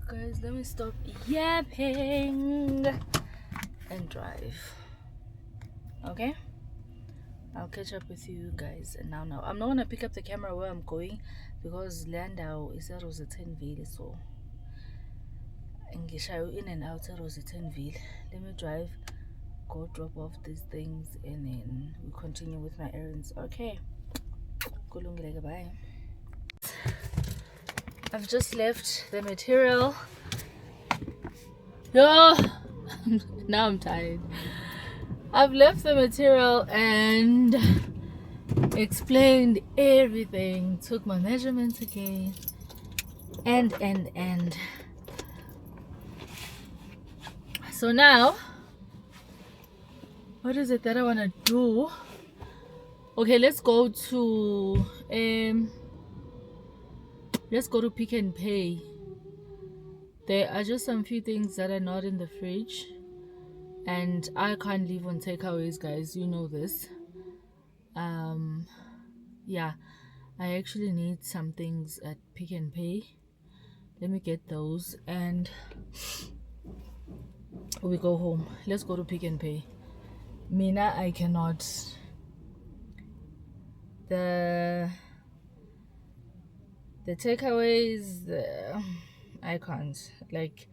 Speaker 3: Guys, let me stop yapping and drive. Okay, I'll catch up with you guys now. I'm not gonna pick up the camera where I'm going because Landau is at Rosettenville, so ngishayo in and out at Rosettenville. Let me drive, go drop off these things, and then we continue with my errands. Okay, kulungile, bye. I've just left the material Yo, now I'm tired. I've left the material and explained everything. Took my measurements again. And. So now, what is it that I want to do? Okay, let's go to Pick and Pay. There are just some few things that are not in the fridge, and I can't live on takeaways, guys. You know this. Yeah, I actually need some things at Pick and Pay. Let me get those and we go home. Let's go to Pick and Pay. Mina, I cannot. The takeaways, I can't. Like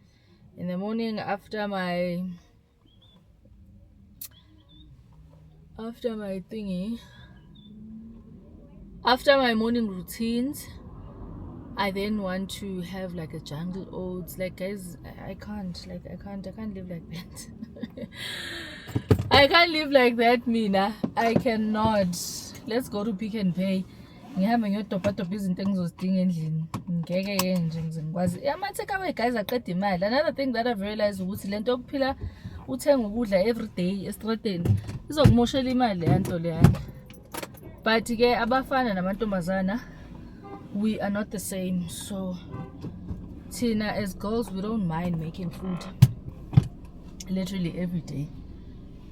Speaker 3: in the morning after my morning routines, I then want to have like a jungle oats. Like, guys, I can't live like that. I can't live like that, Mina. I cannot. Let's go to Pick and Pay. Ngihamba ngiyotopatopa izinto engizozidinga endlini. Ngeke nje ngizingikwazi. Ama-takeaway, guys, aqeda imali. Another thing that I've realized ukuthi lento yokuphila uthenga ukudla every day estradeni izokumoshela imali yanto leyana. But ke abafana namantombazana, we are not the same. So Tina, as girls, we don't mind making food literally every day.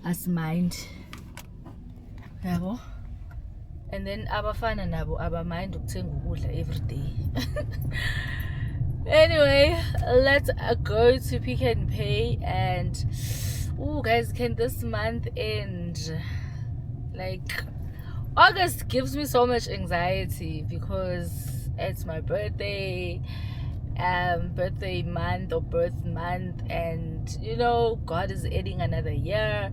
Speaker 3: As mind. Yabo. And then abafana nabo abamind ukuthenga ukudla every day. Anyway, let's go to Pick and Pay. And guys, can this month end? Like, August gives me so much anxiety because it's my birthday month or birth month, and you know, God is adding another year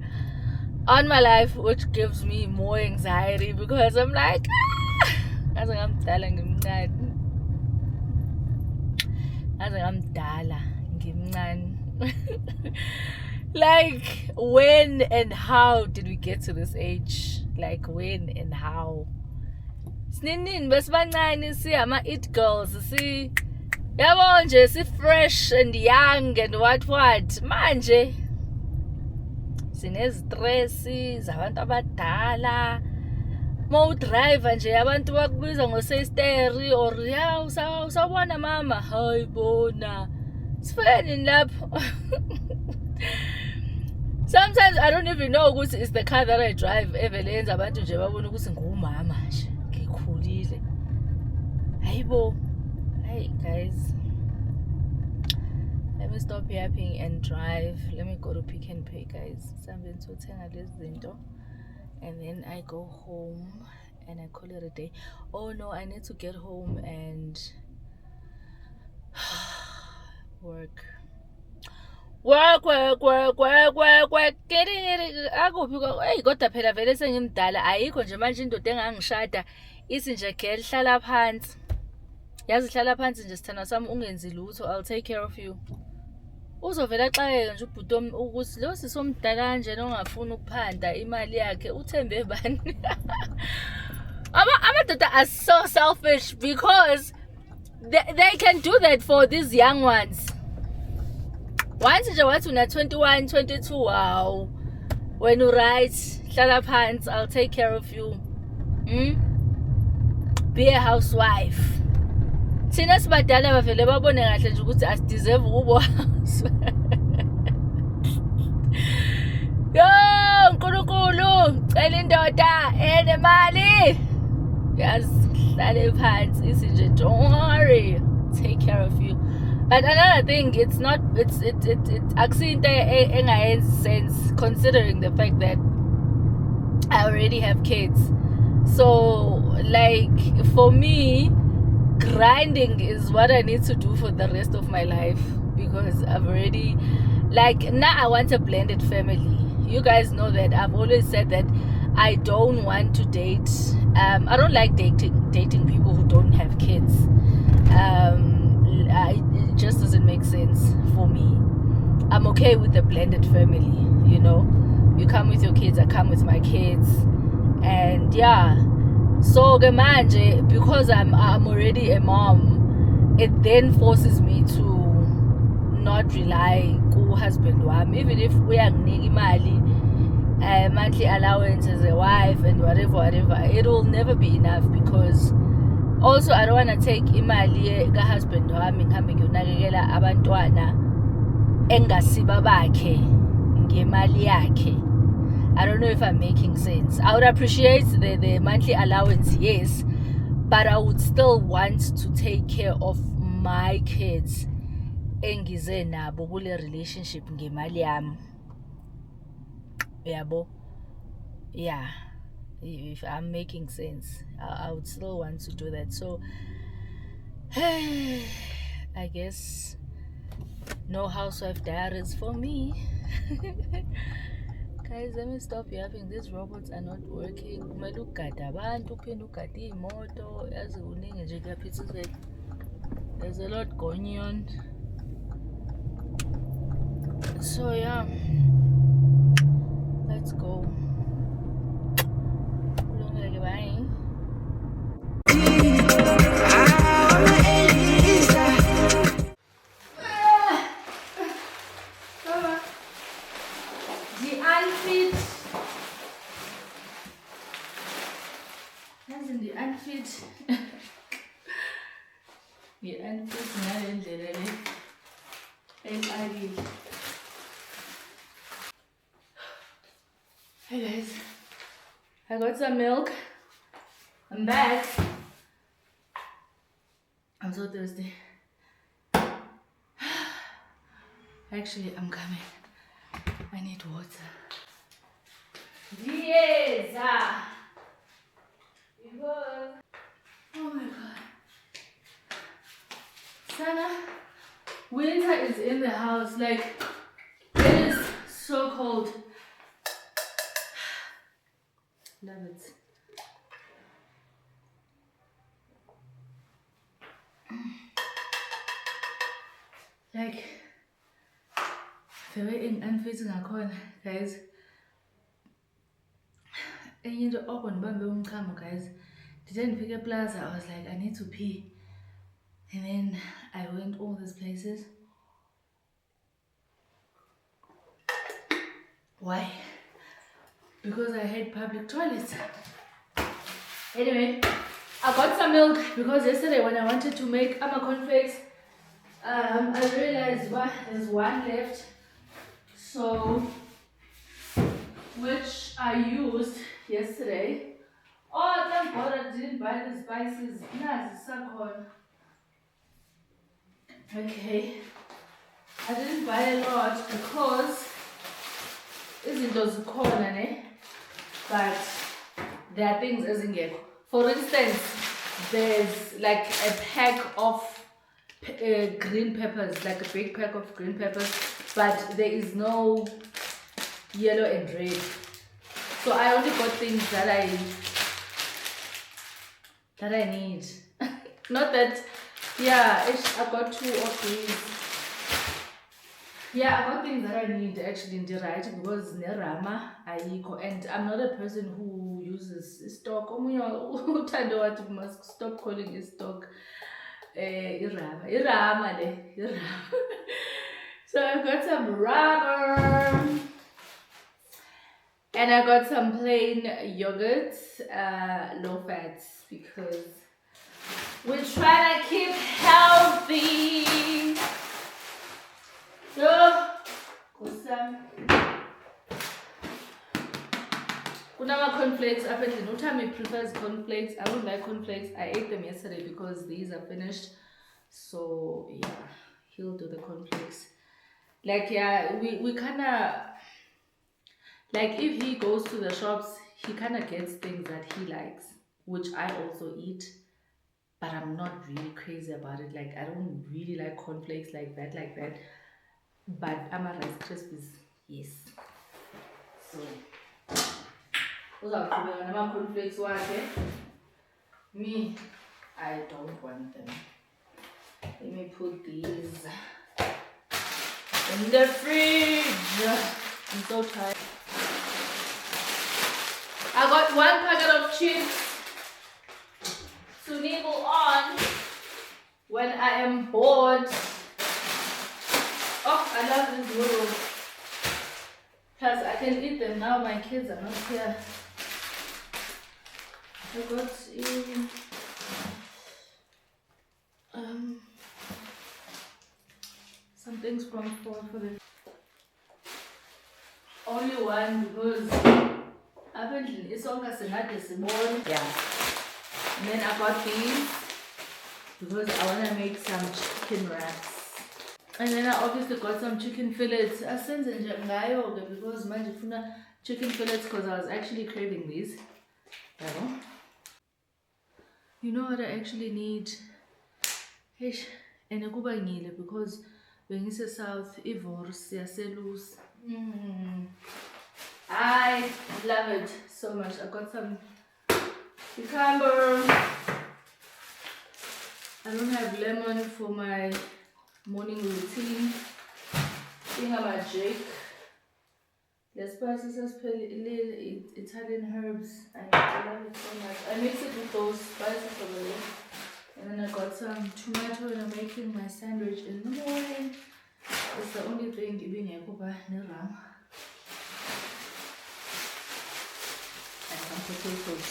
Speaker 3: on my life, which gives me more anxiety because I'm like, I'm telling like, when and how did we get to this age? Like, when and how? Sninin besibancane siyama it girls, see, yabo nje si fresh and young and what manje sinestress zabantu abadala. Mawudrive nje abantu bakubiza ngosesteri or ya usawubona mama, hayibona sifeni lapho. Sometimes I don't even know ukuthi it's the car that I drive evelenza abantu nje babona ukuthi ngumama nje ngikhulile. Hayibo. Hey guys, let me stop yapping and drive. Let me go to Pick and Pay, guys. Something to tell this window, and then I go home and I call it a day. Oh no, I need to get home and work. Hey, kodwa phela vele sengimdala, ayikho nje manje indoda engangishada ithi nje girl hlala phansi. Yazi hlala phansi nje sithanda sami ungenzi lutho, I'll take care of you. Uzovela xakeke nje ubhuti ukuthi lo sisomdala kanje nongafuna ukuphanda imali yakhe uthembe bani. Amadoda are so selfish because they can do that for these young ones. Once nje wathi una 21, 22, wow. When you write hlala phansi, I'll take care of you. Be a housewife. Thina sibadala bavele babone kahle nje ukuthi asideserve ukuba yo nkulunkulu cela indoda enemali yasihlale phansi ithi nje don't worry, take care of you. But another thing, it's akusinto engayenzi sense considering the fact that I already have kids. So like for me, grinding is what I need to do for the rest of my life because I've already, like, now I want a blended family. You guys know that I've always said that I don't want to date. I don't like dating people who don't have kids. It just doesn't make sense for me. I'm okay with the blended family, you know. You come with your kids, I come with my kids, and yeah. So manje, because I'm already a mom, it then forces me to not rely ku husband wami, even if uyanginika imali, monthly allowance as a wife and whatever, it will never be enough, because also I don't want to take imali ka husband wami ngihambe ngiyonakekela abantwana engasiba bakhe ngemali yakhe. I don't know if I'm making sense. I would appreciate the monthly allowance, yes, but I would still want to take care of my kids engize nabo kule relationship ngemali yami. Yabo? Yeah. If I'm making sense, I would still want to do that. So I guess no housewife diaries for me. Guys, let me stop yapping. These robots are not working. Kumele ugada abantu, uphinde ugada iy'moto, yazi kuningi nje kuyaphithizela. There's a lot going on. So yeah, let's go. Kulungile, bye. The unfit. As in the unfit. The unfit ngalendlela le eqalile. Hey guys, I got some milk. I'm back. I'm so thirsty. Actually, I'm coming. I need water. Yes! Because... Oh my god. Sana, winter is in the house. Like, it is so cold. Love it. Like, the way I'm facing a corner, guys. And you know, open bamboo come, guys. Didn't pick a plaza. I was like, I need to pee. And then I went all these places. Why? Because I hate public toilets. Anyway, I got some milk because yesterday when I wanted to make cornflakes, I realized there's one left. So, which I used yesterday. Oh, thank God I didn't buy the spices. Okay. I didn't buy a lot because izinto zikhona ne, but there are things ezingekho. For instance, there's like a pack of green peppers, like a big pack of green peppers, but there is no yellow and red. So I only got things that I need. Not that, yeah, I got 2 of these. Yeah, I got things that I need actually in the right, because nerama ayikho, and I'm not a person who uses stock. Omunye must stop calling it stock. Irama. So I got some rubber, and I got some plain yogurt, low fats, because we're trying to keep healthy. So, kunama cornflakes up and no time prefers cornflakes. I don't like cornflakes. I ate them yesterday because these are finished. So yeah, he'll do the cornflakes. Like, yeah, we kinda, like, if he goes to the shops, he kinda gets things that he likes, which I also eat, but I'm not really crazy about it. Like, I don't really like cornflakes like that. But I'm a Rice Krispies, yes. So, uzaqhubeka nama cornflakes wakhe. Me, I don't want them. Let me put these in the fridge. I'm so tired. I got one packet of chips to nibble on when I am bored. Oh, I love these noodles. Plus, I can eat them now. My kids are not here. I got some things from for the only one because apparently it's only Simone. Yeah. And then I got these because I want to make some chicken wraps. And then I obviously got some chicken fillets. I sent it because my chicken fillets because I was actually craving these. You know what I actually need? And because when it's south, Ivors, Yaselus. I love it so much. I got some cucumber. I don't have lemon for my morning routine. My Jake. The spices as Italian herbs. I love it so much. I mix it with those spices over there. And then I got some tomato and I'm making my sandwich in the morning. It's the only thing giving a kuba ram. And some potatoes.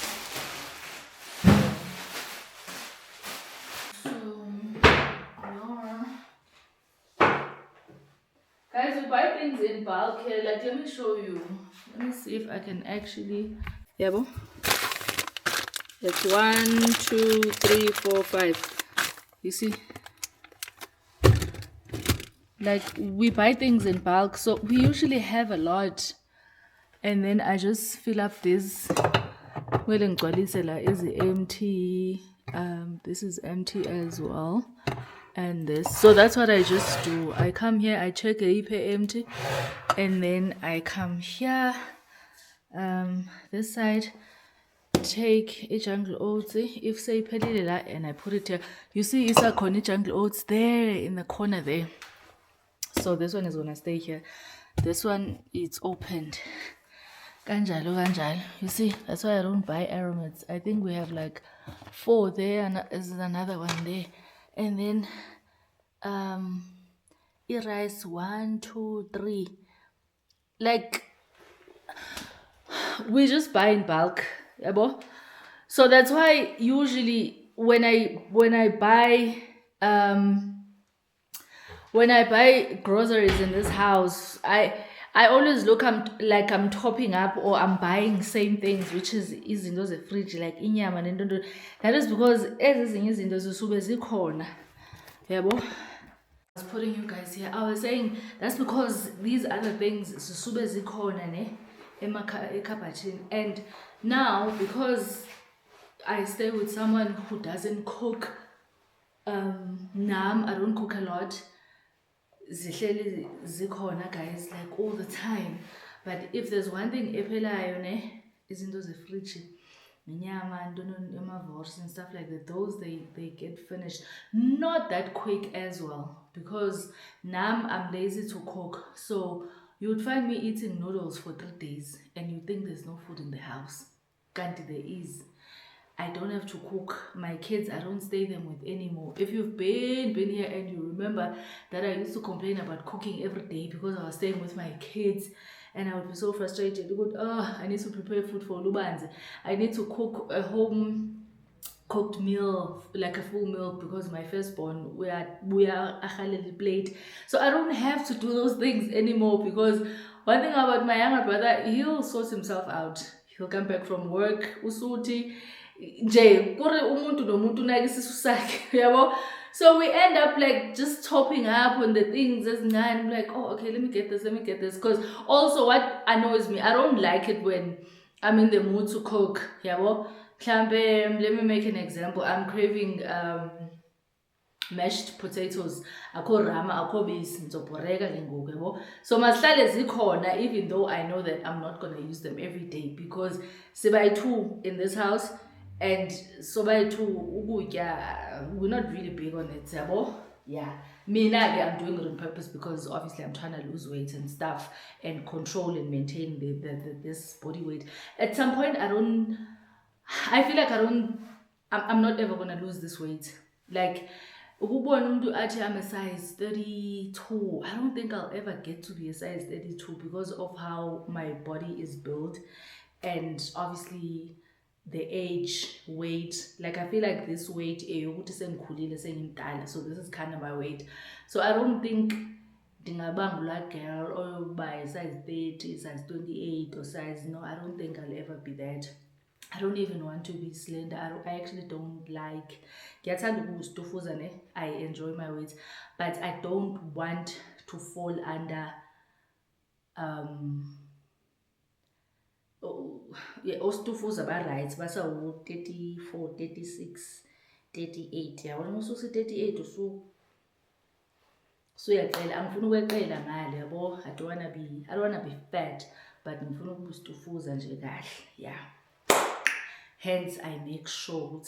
Speaker 3: Guys, we buy things in bulk here. Like, let me show you. Let me see if I can actually. Yabo. It's 1, 2, 3, 4, 5. You see? Like, we buy things in bulk, so we usually have a lot. And then I just fill up this. Well, in Kwalisela is empty. This is empty as well. And this, so that's what I just do. I come here, I check a EP empty, and then I come here, this side, take a jungle oats. If say pelila, and I put it here. You see, it's a corny jungle oats there in the corner there. So this one is gonna stay here. This one it's opened. Ganjalo. You see, that's why I don't buy aromats. I think we have like 4 there, and there's another one there. And then rice 1, 2, 3. Like, we just buy in bulk, yabo. So that's why usually when I buy groceries in this house, I always look like I'm topping up or I'm buying same things, which is in those fridge like inyama and that is because everything is in those zikhona. Yabo. I was putting you guys here. I was saying that's because these other things zisube zikhona ne emakhabhathini. And now because I stay with someone who doesn't cook, nam I don't cook a lot. Zihleli zikhona guys, like all the time. But if there's one thing ephelayo ne izinto zefridge, inyama amavors and stuff like that, those they get finished not that quick as well, because now I'm lazy to cook. So you would find me eating noodles for 3 days and you think there's no food in the house. Kanti there is. I don't have to cook. My kids, I don't stay them with anymore. If you've been here and you remember that I used to complain about cooking every day because I was staying with my kids and I would be so frustrated. I need to prepare food for Lubanzi. I need to cook a home cooked meal, like a full meal, because my firstborn, we are a halal plate. So I don't have to do those things anymore, because one thing about my younger brother, he'll sort himself out. He'll come back from work, usuti. So we end up like just topping up on the things as nine. I'm like, oh, okay, let me get this. Because also what annoys me, I don't like it when I'm in the mood to cook. Let me make an example. I'm craving mashed potatoes. Akho rama, akho bisi, nzoporeka lenguke. So mahlale zikhona, even though I know that I'm not gonna use them every day, because sibai 2 in this house. And so by 2 ukutya, we're not really big on it, yabo.
Speaker 1: yeah. I'm doing it on purpose because obviously I'm trying to lose weight and stuff and control and maintain this body weight. At some point, I feel like I'm not ever gonna lose this weight. Like, I'm a size 32. I don't think I'll ever get to be a size 32 because of how my body is built, and obviously the age, weight. Like, I feel like this weight, so this is kind of my weight. So I don't think ndingabangula girl or by size 30, size 28 or size, no, I don't think I'll ever be that. I don't even want to be slender. I actually don't like. I enjoy my weight, but I don't want to fall under ostufuza ba-right basa 34, 36, 38. Yeah, when ususi 38 uyacela, angifuni ukweqela ngale yabo. I don't wanna be fat, but ngifuna ukubustufuza nje kahle. Yeah. Hence, I make sure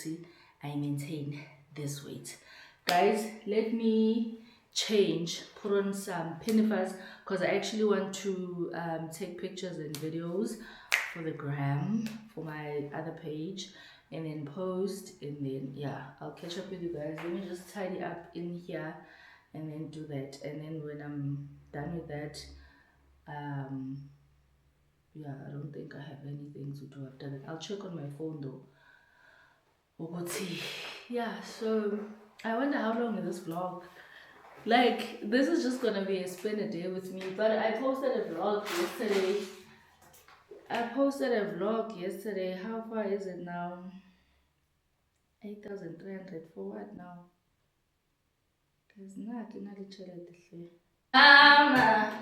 Speaker 1: I maintain this weight. Guys, let me put on some pinafores because I actually want to take pictures and videos for the gram, for my other page, and then post, and then yeah, I'll catch up with you guys. Let me just tidy up in here and then do that. And then when I'm done with that, yeah, I don't think I have anything to do after that. I'll check on my phone though. Yeah, so I wonder how long is this vlog. Like, this is just gonna be a spend a day with me. But I posted a vlog yesterday. How far is it now? 8,300 for what now? There's not Mama.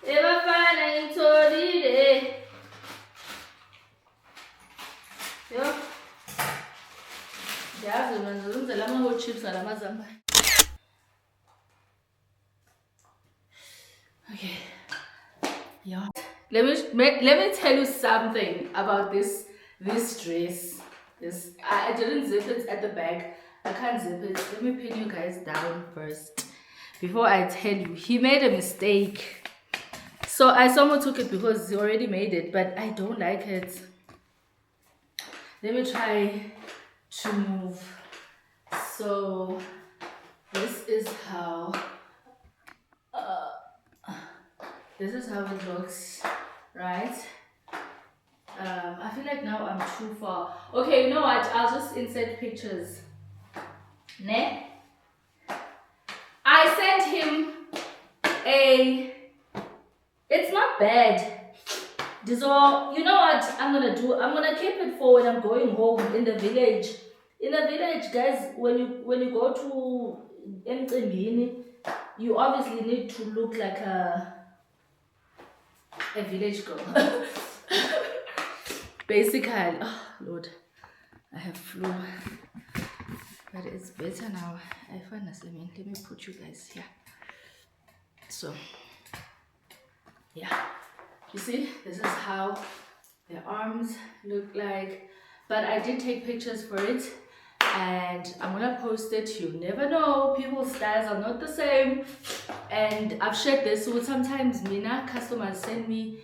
Speaker 1: Ebafana ngitholile. Yo. Yazi manje ngizenzela ama chips nalamazamba. Okay. Yeah. Let me tell you something about this dress. I didn't zip it at the back. I can't zip it. Let me pin you guys down first before I tell you. He made a mistake. So I somehow took it because he already made it, but I don't like it. Let me try to move. So this is how it looks, right? I feel like now I'm too far. Okay, you know what? I'll just insert pictures. Ne? I sent him it's not bad. So you know what I'm gonna do? I'm gonna keep it for when I'm going home in the village. In the village, guys, when you go to Mcimbini, you obviously need to look like a village girl. Basically, oh Lord, I have flu, but it's better now. I find this. Let me put you guys here. So yeah, you see, this is how the arms look like. But I did take pictures for it, and I'm gonna post it. You never know, people's styles are not the same. And I've shared this with sometimes customers send me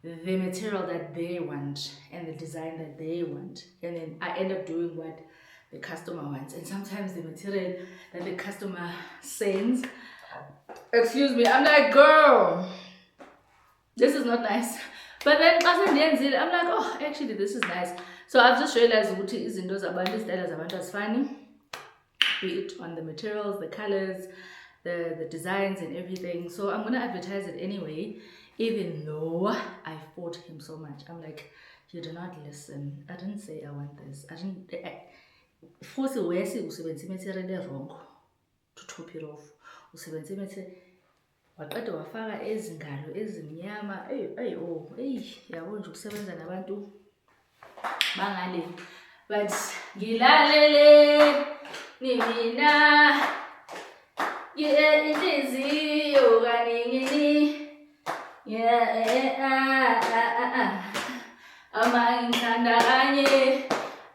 Speaker 1: the material that they want and the design that they want, and then I end up doing what the customer wants. And sometimes the material that the customer sends, excuse me, I'm like, girl, this is not nice. But then I'm like, oh, actually this is nice. So I've just realized ukuthi izinto zabantu, izitayela zabantu azifani, be it on the materials, the colors, the designs and everything. So I'm gonna advertise it anyway, even though I fought him so much. I'm like, you do not listen. I didn't say I want this. I didn't. Futhi wesi usebenzisa material wrong to top it off. Usebenzisa material waqeda wafaka ezingalo ezimnyama. Yabo nje ukusebenza nabantu bangale. But ngilalele mina inhliziyo kaningini. Ama ngithanda kanye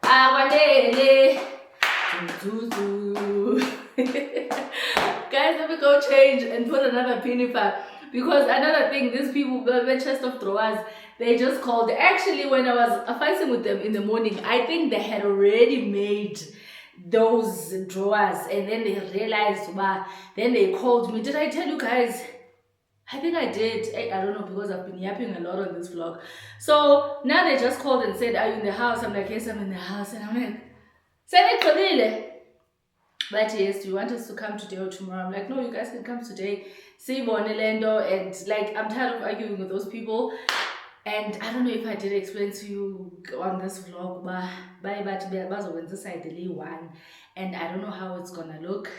Speaker 1: akwanele zuzu. Guys, let me go change and put another pinifa. Because another thing, these people, the chest of drawers, they just called. Actually, when I was fighting with them in the morning, I think they had already made those drawers, and then they realized, wow, then they called me. Did I tell you guys? I think I did. I don't know, because I've been yapping a lot on this vlog. So now they just called and said, are you in the house? I'm like, yes, I'm in the house. And I'm like, but yes, do you want us to come today or tomorrow? I'm like, no, you guys can come today. See Bonelendo, and like, I'm tired of arguing with those people. And I don't know if I did explain to you on this vlog, one, and I don't know how it's gonna look.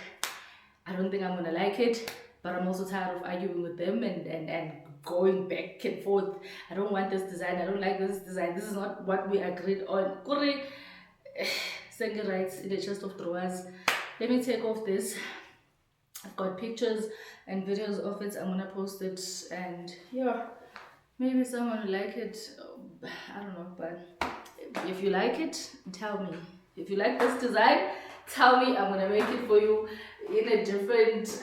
Speaker 1: I don't think I'm gonna like it, but I'm also tired of arguing with them and going back and forth. I don't want this design, I don't like this design, this is not what we agreed on. Kuri, Sengi writes in the chest of drawers. Let me take off this. I've got pictures and videos of it. I'm gonna post it, and yeah, maybe someone will like it. I don't know, but if you like it, tell me. If you like this design, tell me. I'm gonna make it for you in a different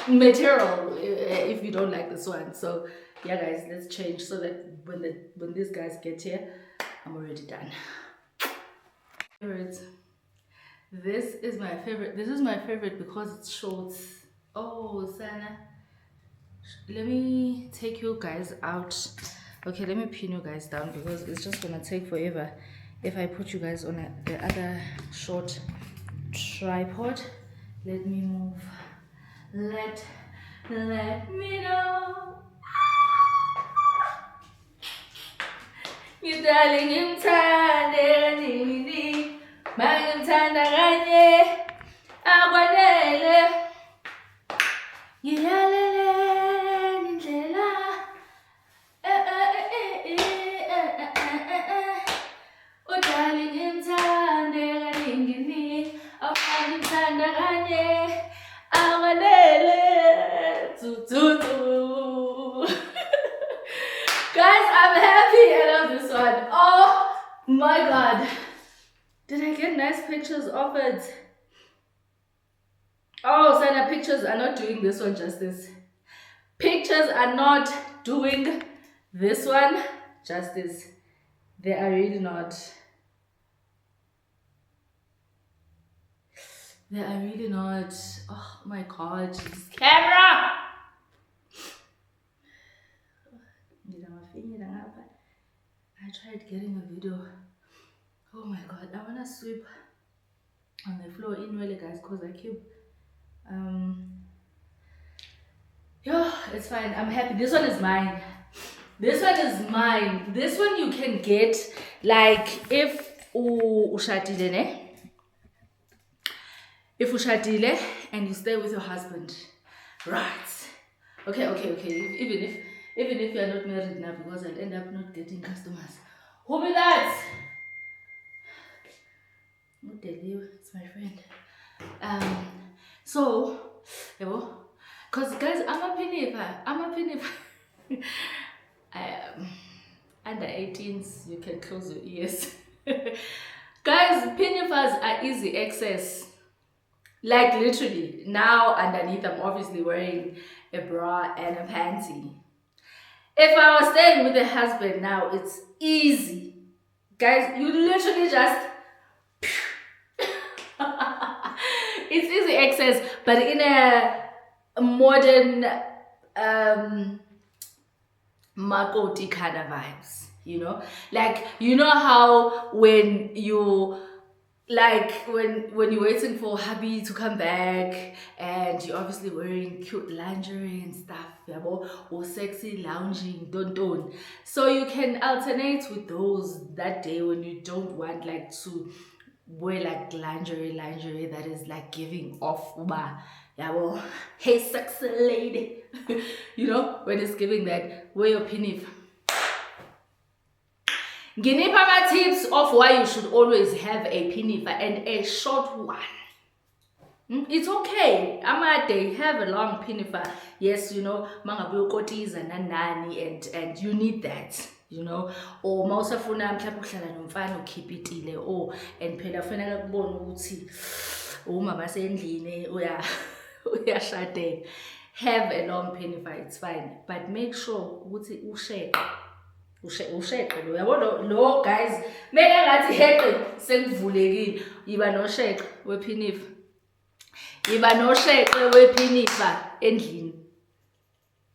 Speaker 1: material if you don't like this one. So yeah, guys, let's change so that when these guys get here, I'm already done. This is my favorite. This is my favorite because it's shorts. Oh, Sana, let me take you guys out. Okay, let me pin you guys down because it's just gonna take forever if I put you guys on the other short tripod. Let me move. Let me know. You darling, I'm tired. Mangimthanda kanye akwanele ngilalele indlela udali ngimthande kaningini awangimthanda kanye akwanele tututu. Guys, I'm happy. I love this one. Oh my god. Did I get nice pictures of it? Oh, Sana, pictures are not doing this one justice. Pictures are not doing this one justice. They are really not. They are really not. Oh my god, this camera! I tried getting a video. Oh my god, I wanna sweep on the floor anyway, guys, because I keep yeah, it's fine. I'm happy. This one is mine. This one is mine. This one you can get like if ushadile, ne? If ushadile and you stay with your husband, right? Okay. Even if you are not married now, because I'll end up not getting customers. Who be that? It's my friend. So, because guys, I'm a pinifa. Under 18s, you can close your ears. Guys, pinifas are easy access. Like literally, now underneath I'm obviously wearing a bra and a panty. If I was staying with a husband now, it's easy. Guys, you literally just it's easy access, but in a modern Makoti kind of vibes, you know? Like, you know how when you when you're waiting for hubby to come back and you're obviously wearing cute lingerie and stuff, or sexy lounging, don't. So you can alternate with those that day when you don't want like to wear like lingerie that is like giving off hey sexy lady. You know, when it's giving that, wear your pinif. Ginipama tips of why you should always have a pinifa and a short one. It's okay. They have a long pinifa. Yes, you know, mangabu kotis and nani, and you need that. you know, or mawusafuna mhlawumbe ukuhlala nomfana ukhipitile, or and phela kufanele kubone ukuthi umama sendlini uyashadeka. Have a long pennifer, it's fine, but make sure ukuthi usheqe lo yabo lo guys meke ngathi heqe sekuvulekile yiba nosheqe wephinifa, yiba nosheqe wephinifa endlini.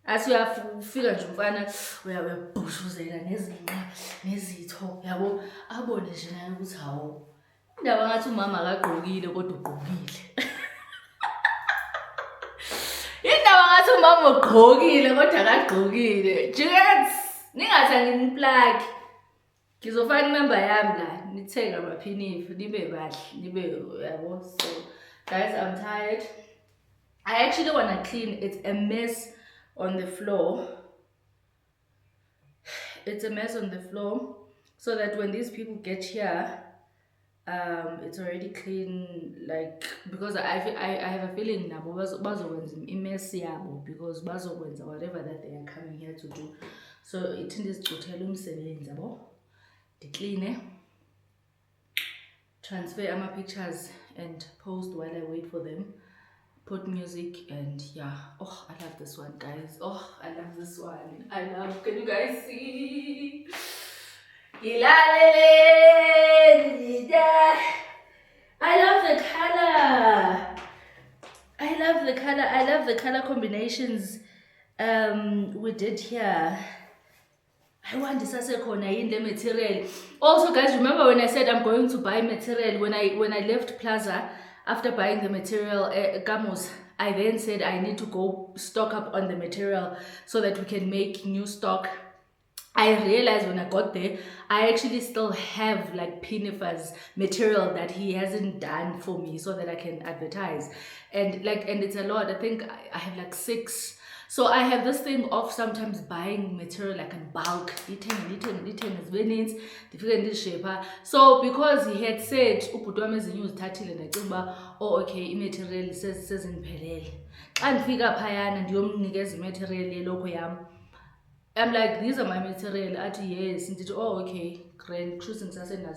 Speaker 1: Athi uyafika nje umfana uyabhushuzela nezinqa nezitho yabo, abone nje naye ukuthi hawo indaba ngathi umama akagqokile kodwa ugqokile. Indaba ngathi umama ugqokile kodwa akagqokile. Jiket ningathi anginiplug. Ngizofaka inamba yami la nithenga amaphinifa nibe bahle nibe yabo. So guys, I'm tired. I actually want to clean. It's a mess on the floor. It's a mess on the floor, so that when these people get here, it's already clean. Like, because I have a feeling now bazokwenza imess yabo, because bazokwenza whatever that they are coming here to do. So it is totally umsebenzi yabo. Clean, transfer my pictures and post while I wait for them. Put music, and yeah. Oh, I love this one, guys. Oh, I love this one. Can you guys see? I love the color. I love the color combinations we did here. I want this in the material. Also, guys, remember when I said I'm going to buy material when I left Plaza after buying the material Gamos, I then said I need to go stock up on the material so that we can make new stock. I realized when I got there, I actually still have like Pinifer's material that he hasn't done for me so that I can advertise. And it's a lot. I think I have like 6. So I have this thing of sometimes buying material like in bulk, eating is very neat, different shaper. So because he had said, oh okay, material says in Pelel. And figure payan and you material yam. I'm like, these are my material. Yes, and oh okay, great. So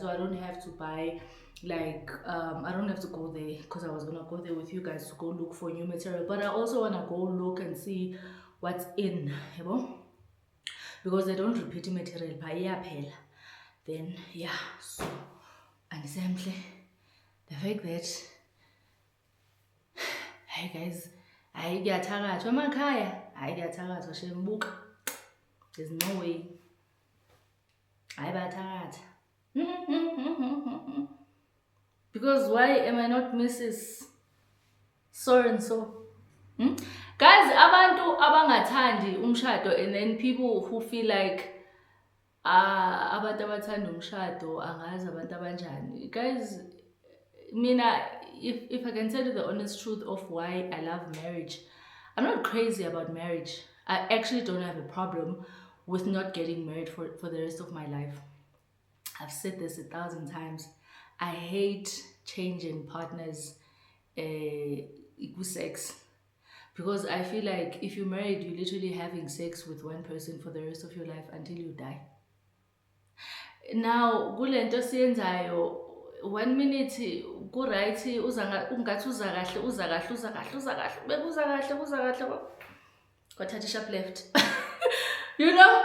Speaker 1: I don't have to buy. Like I don't have to go there because I was gonna go there with you guys to go look for new material, but I also wanna go look and see what's in, you know, because I don't repeat material then yeah. So and simply the fact that hey guys, I get tired there's no way I got tired. Because why am I not Mrs. So and so? Guys, abantu abangathandi umshado, and then people who feel like abantu abathanda umshado angazi abantu abanjani. Guys, mina, if I can tell you the honest truth of why I love marriage, I'm not crazy about marriage. I actually don't have a problem with not getting married for the rest of my life. I've said this 1,000 times. I hate changing partners with sex, because I feel like if you're married, you're literally having sex with one person for the rest of your life until you die. Now, kule nto siyenzayo 1 minute ku-right ungathi uza kahle kwathatha sharp left. You know,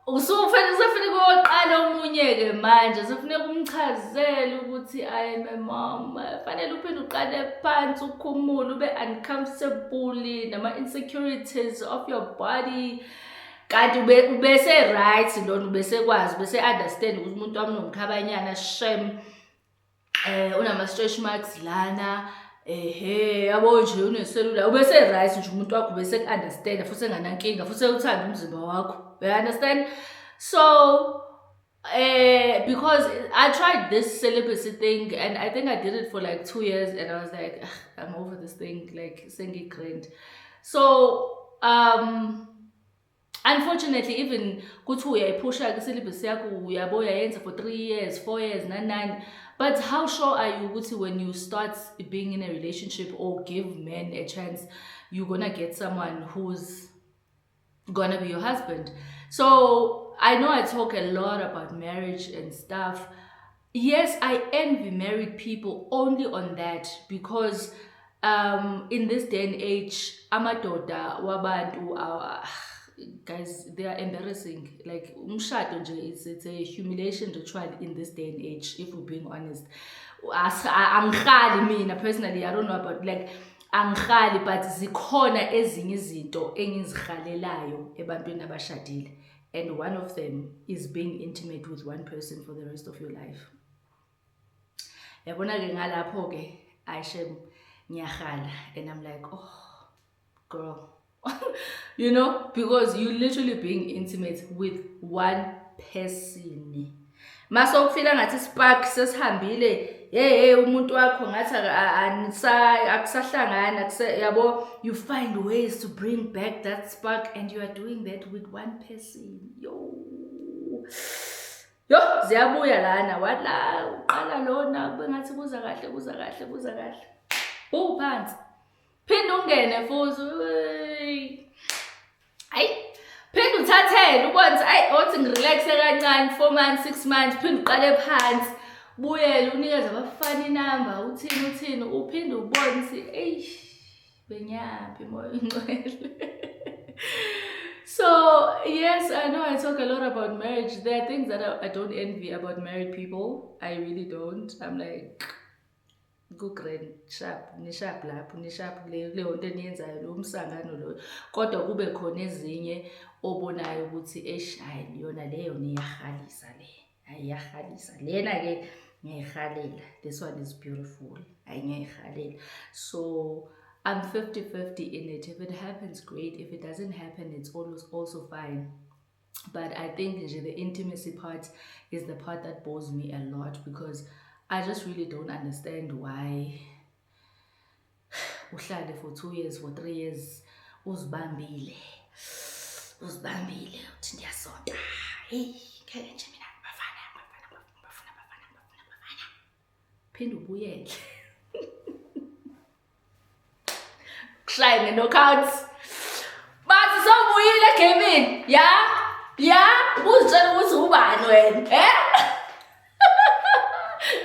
Speaker 1: usufane koqala omunye-ke manje sofuneka umchazele ukuthi I am a mom, fanele uphinde uqale phansi ukhumule ube uncomfortable nama-insecurities of your body, kanti ubese right lona, ubese kwazi, ubese understand ukuthi umuntu wami unomkhabanyana shem, unama-stretch marks lana, yabo nje uneselula, ubese right nje umuntu wakho ubese ku-understand futhi enganankinga futhi uthanda umzimba wakho. You understand? So because I tried this celibacy thing, and I think I did it for like 2 years, and I was like, I'm over this thing, like sengi grand. So unfortunately, even kuthi uyayipusha ke celibacy yakho uyabo uyayenza for 3 years, 4 years, 9. But how sure are you ukuthi when you start being in a relationship or give men a chance, you're gonna get someone who's gonna be your husband. So I know I talk a lot about marriage and stuff. Yes, I envy married people only on that because in this day and age, amadoda wabantu guys, they are embarrassing. Like umshado nje, it's a humiliation ritual in this day and age, if we're being honest. Angikhali mina personally, I don't know about like angikhali, but zikhona ezinye izinto engizikhalelayo ebantwini abashadile, and one of them is being intimate with one person for the rest of your life. Yabona ke ngalapho ke Aishem ngiyakhala, and I'm like, oh girl. You know, because you literally being intimate with one person. Maso ukufila ngathi spark sesihambile, hey umuntu wakho ngathi akusahlangana yabo, you find ways to bring back that spark, and you are doing that with one person. Yo ziyabuya lana wala uqala lona kube ngathi buza kahle phansi phinda ungene futhi hayi phinda uthathele ubonze othi ngirelaxe kancane 4 months 6 months phinda uqale phansi buyele unikeze abafana inamba uthini uphinde ubone ukuthi benyaphi moya ingcwele. So yes, I know I talk a lot about marriage. There are things that I don't envy about married people. I really don't. I'm like, go grand sharp lapho nisharp leyo nto eniyenzayo lo msangano lo, kodwa kube khona ezinye obonayo ukuthi hayi yona leyo niyahalisa ayiyahalisa lena ke ngiyayihalela, this one is beautiful ayiyayihalela. So I'm 50-50 in it. If it happens, great. If it doesn't happen, it's also fine. But I think the intimacy part is the part that bores me a lot, because I just really don't understand why uhlale for 2 years, for 3 years, uzibambile uthi ndiyasonta. Hey, khaya nje mina bafana. Phinda ubuyele. Kushayine knockouts. Bathi sowubuyile gaming. Yeah, uzitshela ukuthi ubani wena,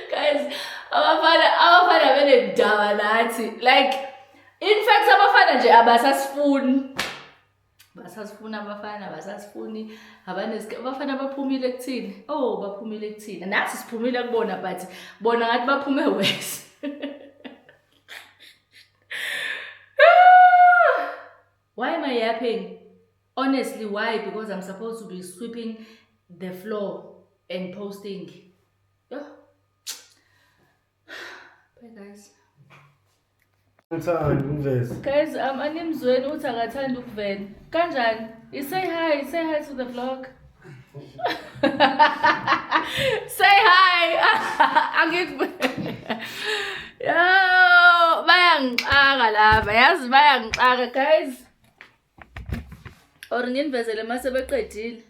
Speaker 1: Guys, abafana benendaba nathi. Like, in fact, abafana nje abasasifuni abafana baphumile kuthini. Baphumile kuthini. Nathi siphumile kubona, but bona ngathi baphume worse. Why am I yapping? Honestly, why? Because I'm supposed to be sweeping the floor and posting. Bye guys. Guys, animzweni uthi akathanda ukuvela. Kanjani? You say hi to the vlog. Say hi. Angikuvela. Yo, bayangixaka laba. Yazi bayangixaka guys. Or nginvezele mase beqedile.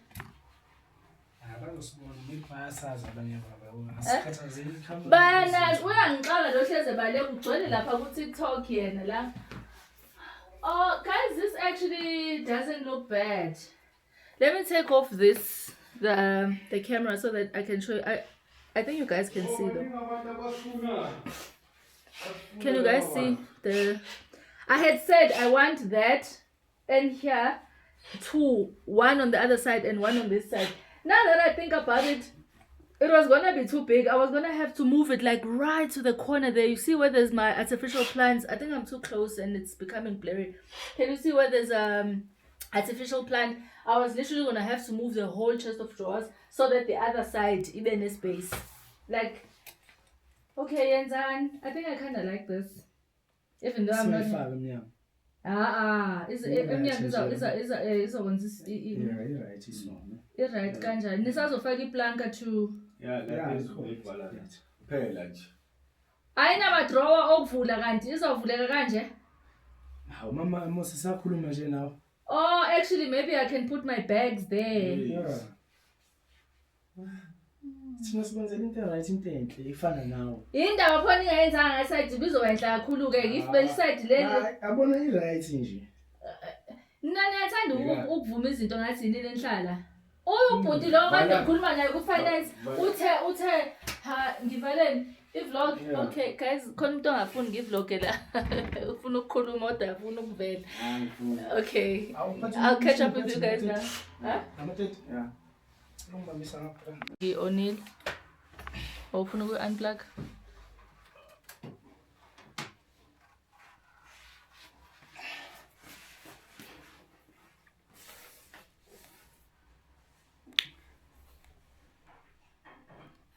Speaker 1: Bana uyangixaka lo hleze bale ugcwele lapha ku TikTok yena la. Oh guys, this actually doesn't look bad. Let me take off the camera so that I can show you. I think you guys can see though. Can you guys see I had said I want that and here, 2, 1 on the other side and 1 on this side. Now that I think about it, it was gonna be too big. I was gonna have to move it like right to the corner there. You see where there's my artificial plants? I think I'm too close and it's becoming blurry. Can you see where there's artificial plant? I was literally gonna have to move the whole chest of drawers so that the other side even a space. Like, okay, Yenzan, I think I kinda like this. Even though I'm not. Right kanjani nisazofaka iplanka too.
Speaker 5: Phela nje
Speaker 1: ayina madrawer okuvula kanti izovuleka kanje.
Speaker 6: Hawu mama mose sakhuluma nje nawe.
Speaker 1: Oh, actually maybe I can put my bags there.
Speaker 6: Yeah. Sina sibenzela into right into enhle ifana nawe.
Speaker 1: Indaba phone ingayenzanga ngeside bizowenhla kakhulu ke if bel side leli.
Speaker 6: Abona i right nje.
Speaker 3: Mina niyathanda ukuvuma izinto ngathi yini lenhlala. Ubhuti lo kade ngikhuluma naye ku-finance uthe ngivaleni i-vlog. Okay guys, khona umuntu ongafuni ngivloge la. Ufuna ukukhuluma kodwa afuna ukuvela. Okay, I'll catch up with you guys now.
Speaker 6: Yeah.
Speaker 3: O'Neil, ufuna uku-unplug?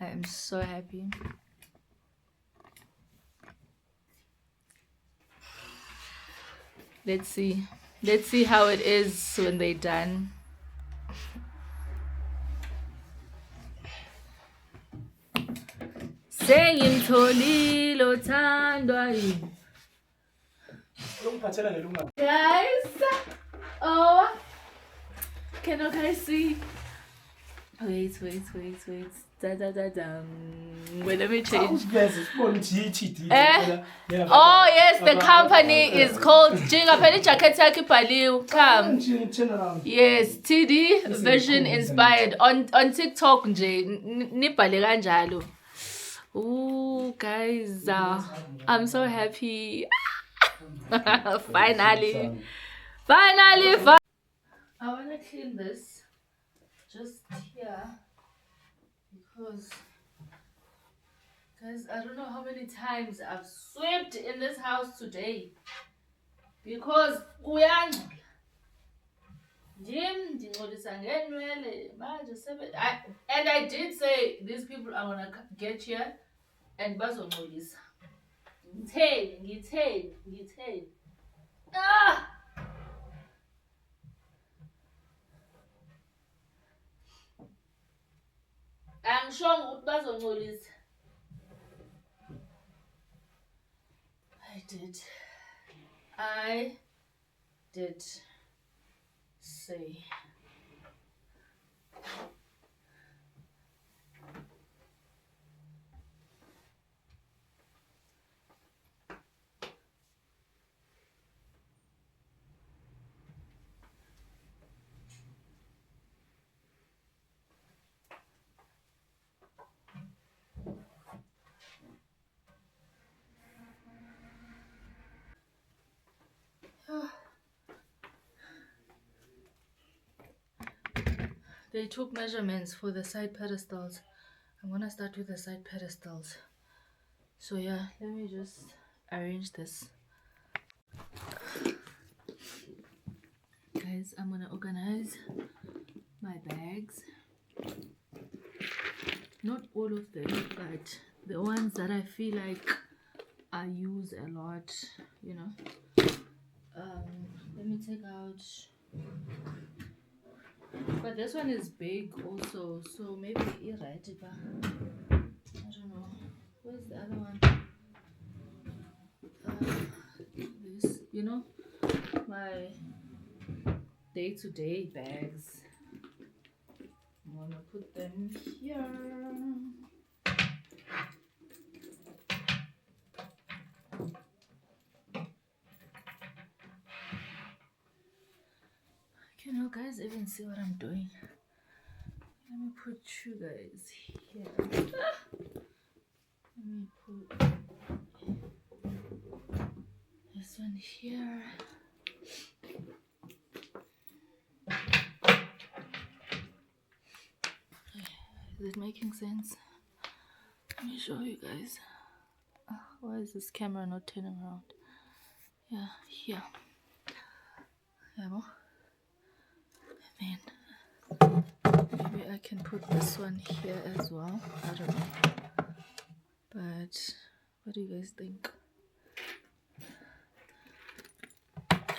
Speaker 3: I am so happy. Let's see how it is when they're done. Sengimtholile othandwa yini. Guys, oh, can you guys see? Wait. Da. Wait, let me change. Oh yes, the company is called Jinga Penny Jacket Yaki Paliu. Come. Yes, TD Vision Inspired on TikTok nje nibhale kanjalo. Ooh, guys, I'm so happy. Finally. I want to clean this just here because, guys, I don't know how many times I've swept in this house today because kuyangcola. And I did say these people are gonna get here and bazongcolisa. Ngitheni. Ah! I'm sure ukuthi bazongcolisa. I did say. They took measurements for the side pedestals. I'm gonna start with the side pedestals. So yeah, let me just arrange this. Guys, I'm gonna organize my bags. Not all of them, but the ones that I feel like I use a lot, you know. Let me take out, but this one is big also, so maybe right, I don't know. Where's the other one? This, you know, my day-to-day bags. I'm gonna put them here. Can you guys even see what I'm doing? Let me put you guys here. Let me put this one here. Is it making sense? Let me show you guys. Why is this camera not turning around? Yeah, here. Yeah, well. Then maybe I can put this one here as well. I don't know. But what do you guys think?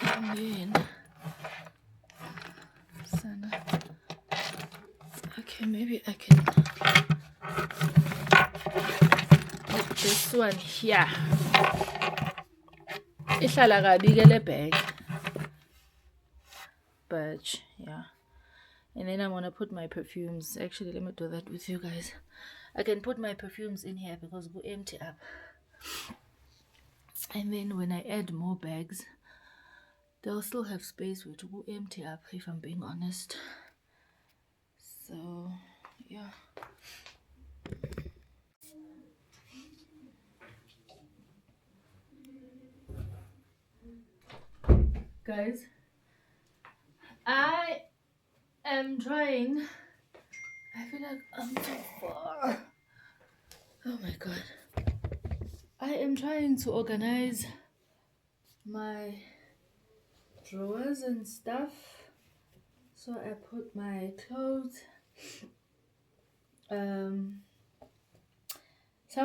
Speaker 3: And then Sana. Okay, maybe I can put this one here. Ihlala kabi ke le bag. But yeah, and then I'm gonna put my perfumes. Actually, let me do that with you guys. I can put my perfumes in here because go empty up, and then when I add more bags, they'll still have space which will empty up if I'm being honest. So yeah. Guys, I am trying. I feel like I'm too far. Oh my god. I am trying to organize my drawers and stuff. So I put my clothes. Some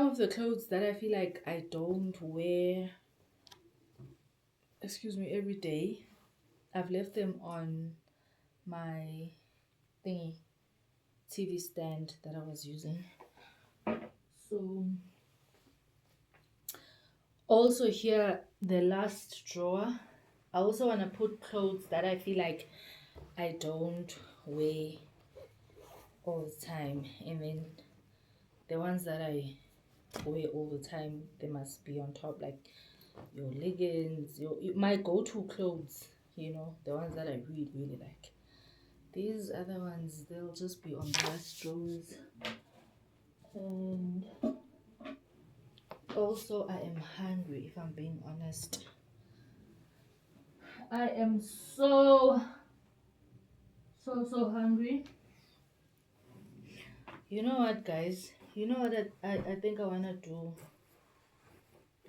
Speaker 3: of the clothes that I feel like I don't wear, every day, I've left them on my thingy TV stand that I was using. So also here, the last drawer, I also want to put clothes that I feel like I don't wear all the time, and then the ones that I wear all the time, they must be on top, like your leggings, my go-to clothes, the ones that I really really like. These other ones, they'll just be on the last drawers. And also I am hungry, if I'm being honest. I am so hungry. You know what, guys, what I think I want to do,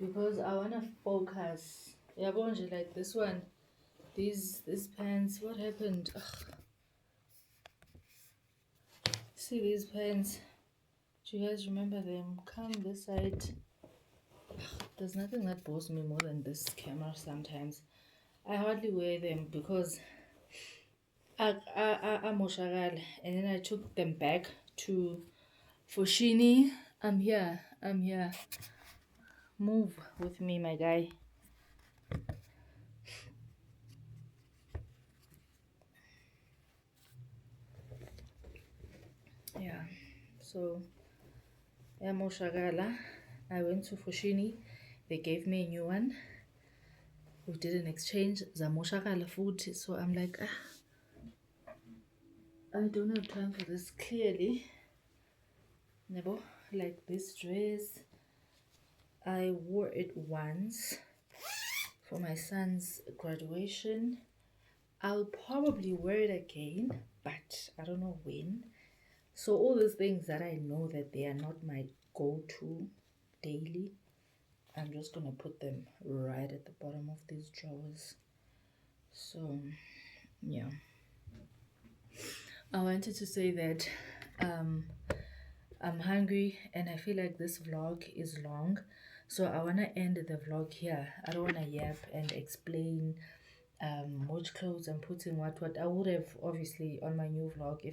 Speaker 3: because I want to focus. Yeah, like this one, these pants, what happened? Ugh. See these pants, do you guys remember them? Come this side. There's nothing that bores me more than this camera sometimes. I hardly wear them because I'm moshagala, and then I took them back to Foschini. I'm here. Move with me, my guy. Yeah, so moshagala. I went to Foschini. They gave me a new one. We did an exchange. Zamoshagala food. So I'm like, I don't have time for this, clearly. Never. Like this dress, I wore it once for my son's graduation. I'll probably wear it again, but I don't know when. So all those things that I know that they are not my go-to daily, I'm just gonna put them right at the bottom of these drawers. So yeah, I wanted to say that I'm hungry and I feel like this vlog is long, so I want to end the vlog here. I don't want to yap and explain which clothes I'm putting what. I would have obviously on my new vlog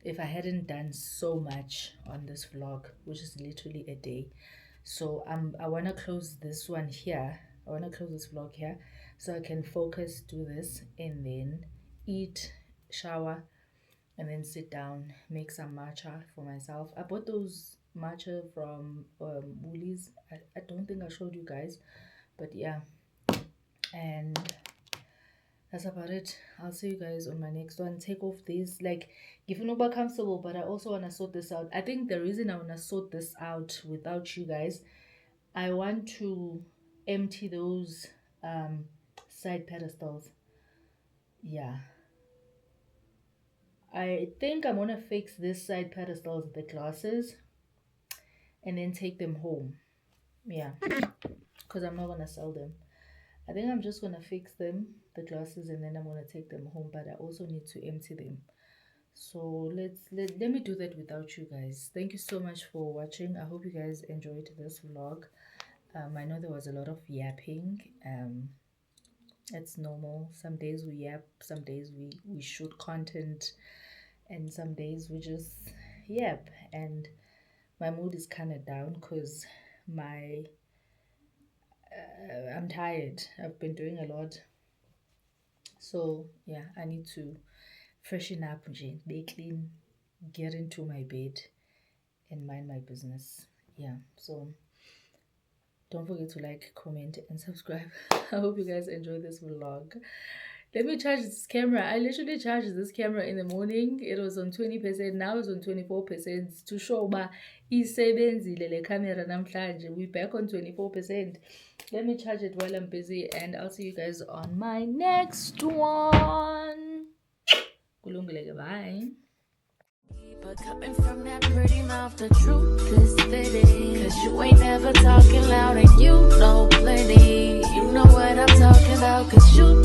Speaker 3: if I hadn't done so much on this vlog, which is literally a day. So I want to close this one here. I want to close this vlog here so I can focus, do this, and then eat, shower, and then sit down, make some matcha for myself. I bought those matcha from Woolies. I don't think I showed you guys, but yeah. And that's about it. I'll see you guys on my next one. Take off these, like, if you know about comfortable, but I also want to sort this out. I think the reason I want to sort this out without you guys, I want to empty those side pedestals. Yeah, I think I'm gonna fix this side pedestals with the glasses and then take them home. Yeah, because I'm not gonna sell them. I think I'm just gonna fix them, the glasses, and then I'm gonna take them home, but I also need to empty them. So let me do that without you guys. Thank you so much for watching. I hope you guys enjoyed this vlog. I know there was a lot of yapping. It's normal. Some days we yap, some days we shoot content, and some days we just yap. And my mood is kind of down because I'm tired. I've been doing a lot. So yeah, I need to freshen up, be clean, get into my bed and mind my business. Yeah, so Don't forget to like, comment, and subscribe. I hope you guys enjoy this vlog. Let me charge this camera. I literally charged this camera in the morning. It was on 20%. Now it's on 24% to show ma isebenzile le camera namhlanje. We're back on 24%. Let me charge it while I'm busy, and I'll see you guys on my next one. Kulungile, bye.
Speaker 2: But coming from that pretty mouth, the truth is steady. Cause you ain't never talking loud and you know plenty. You know what I'm talking about, cause you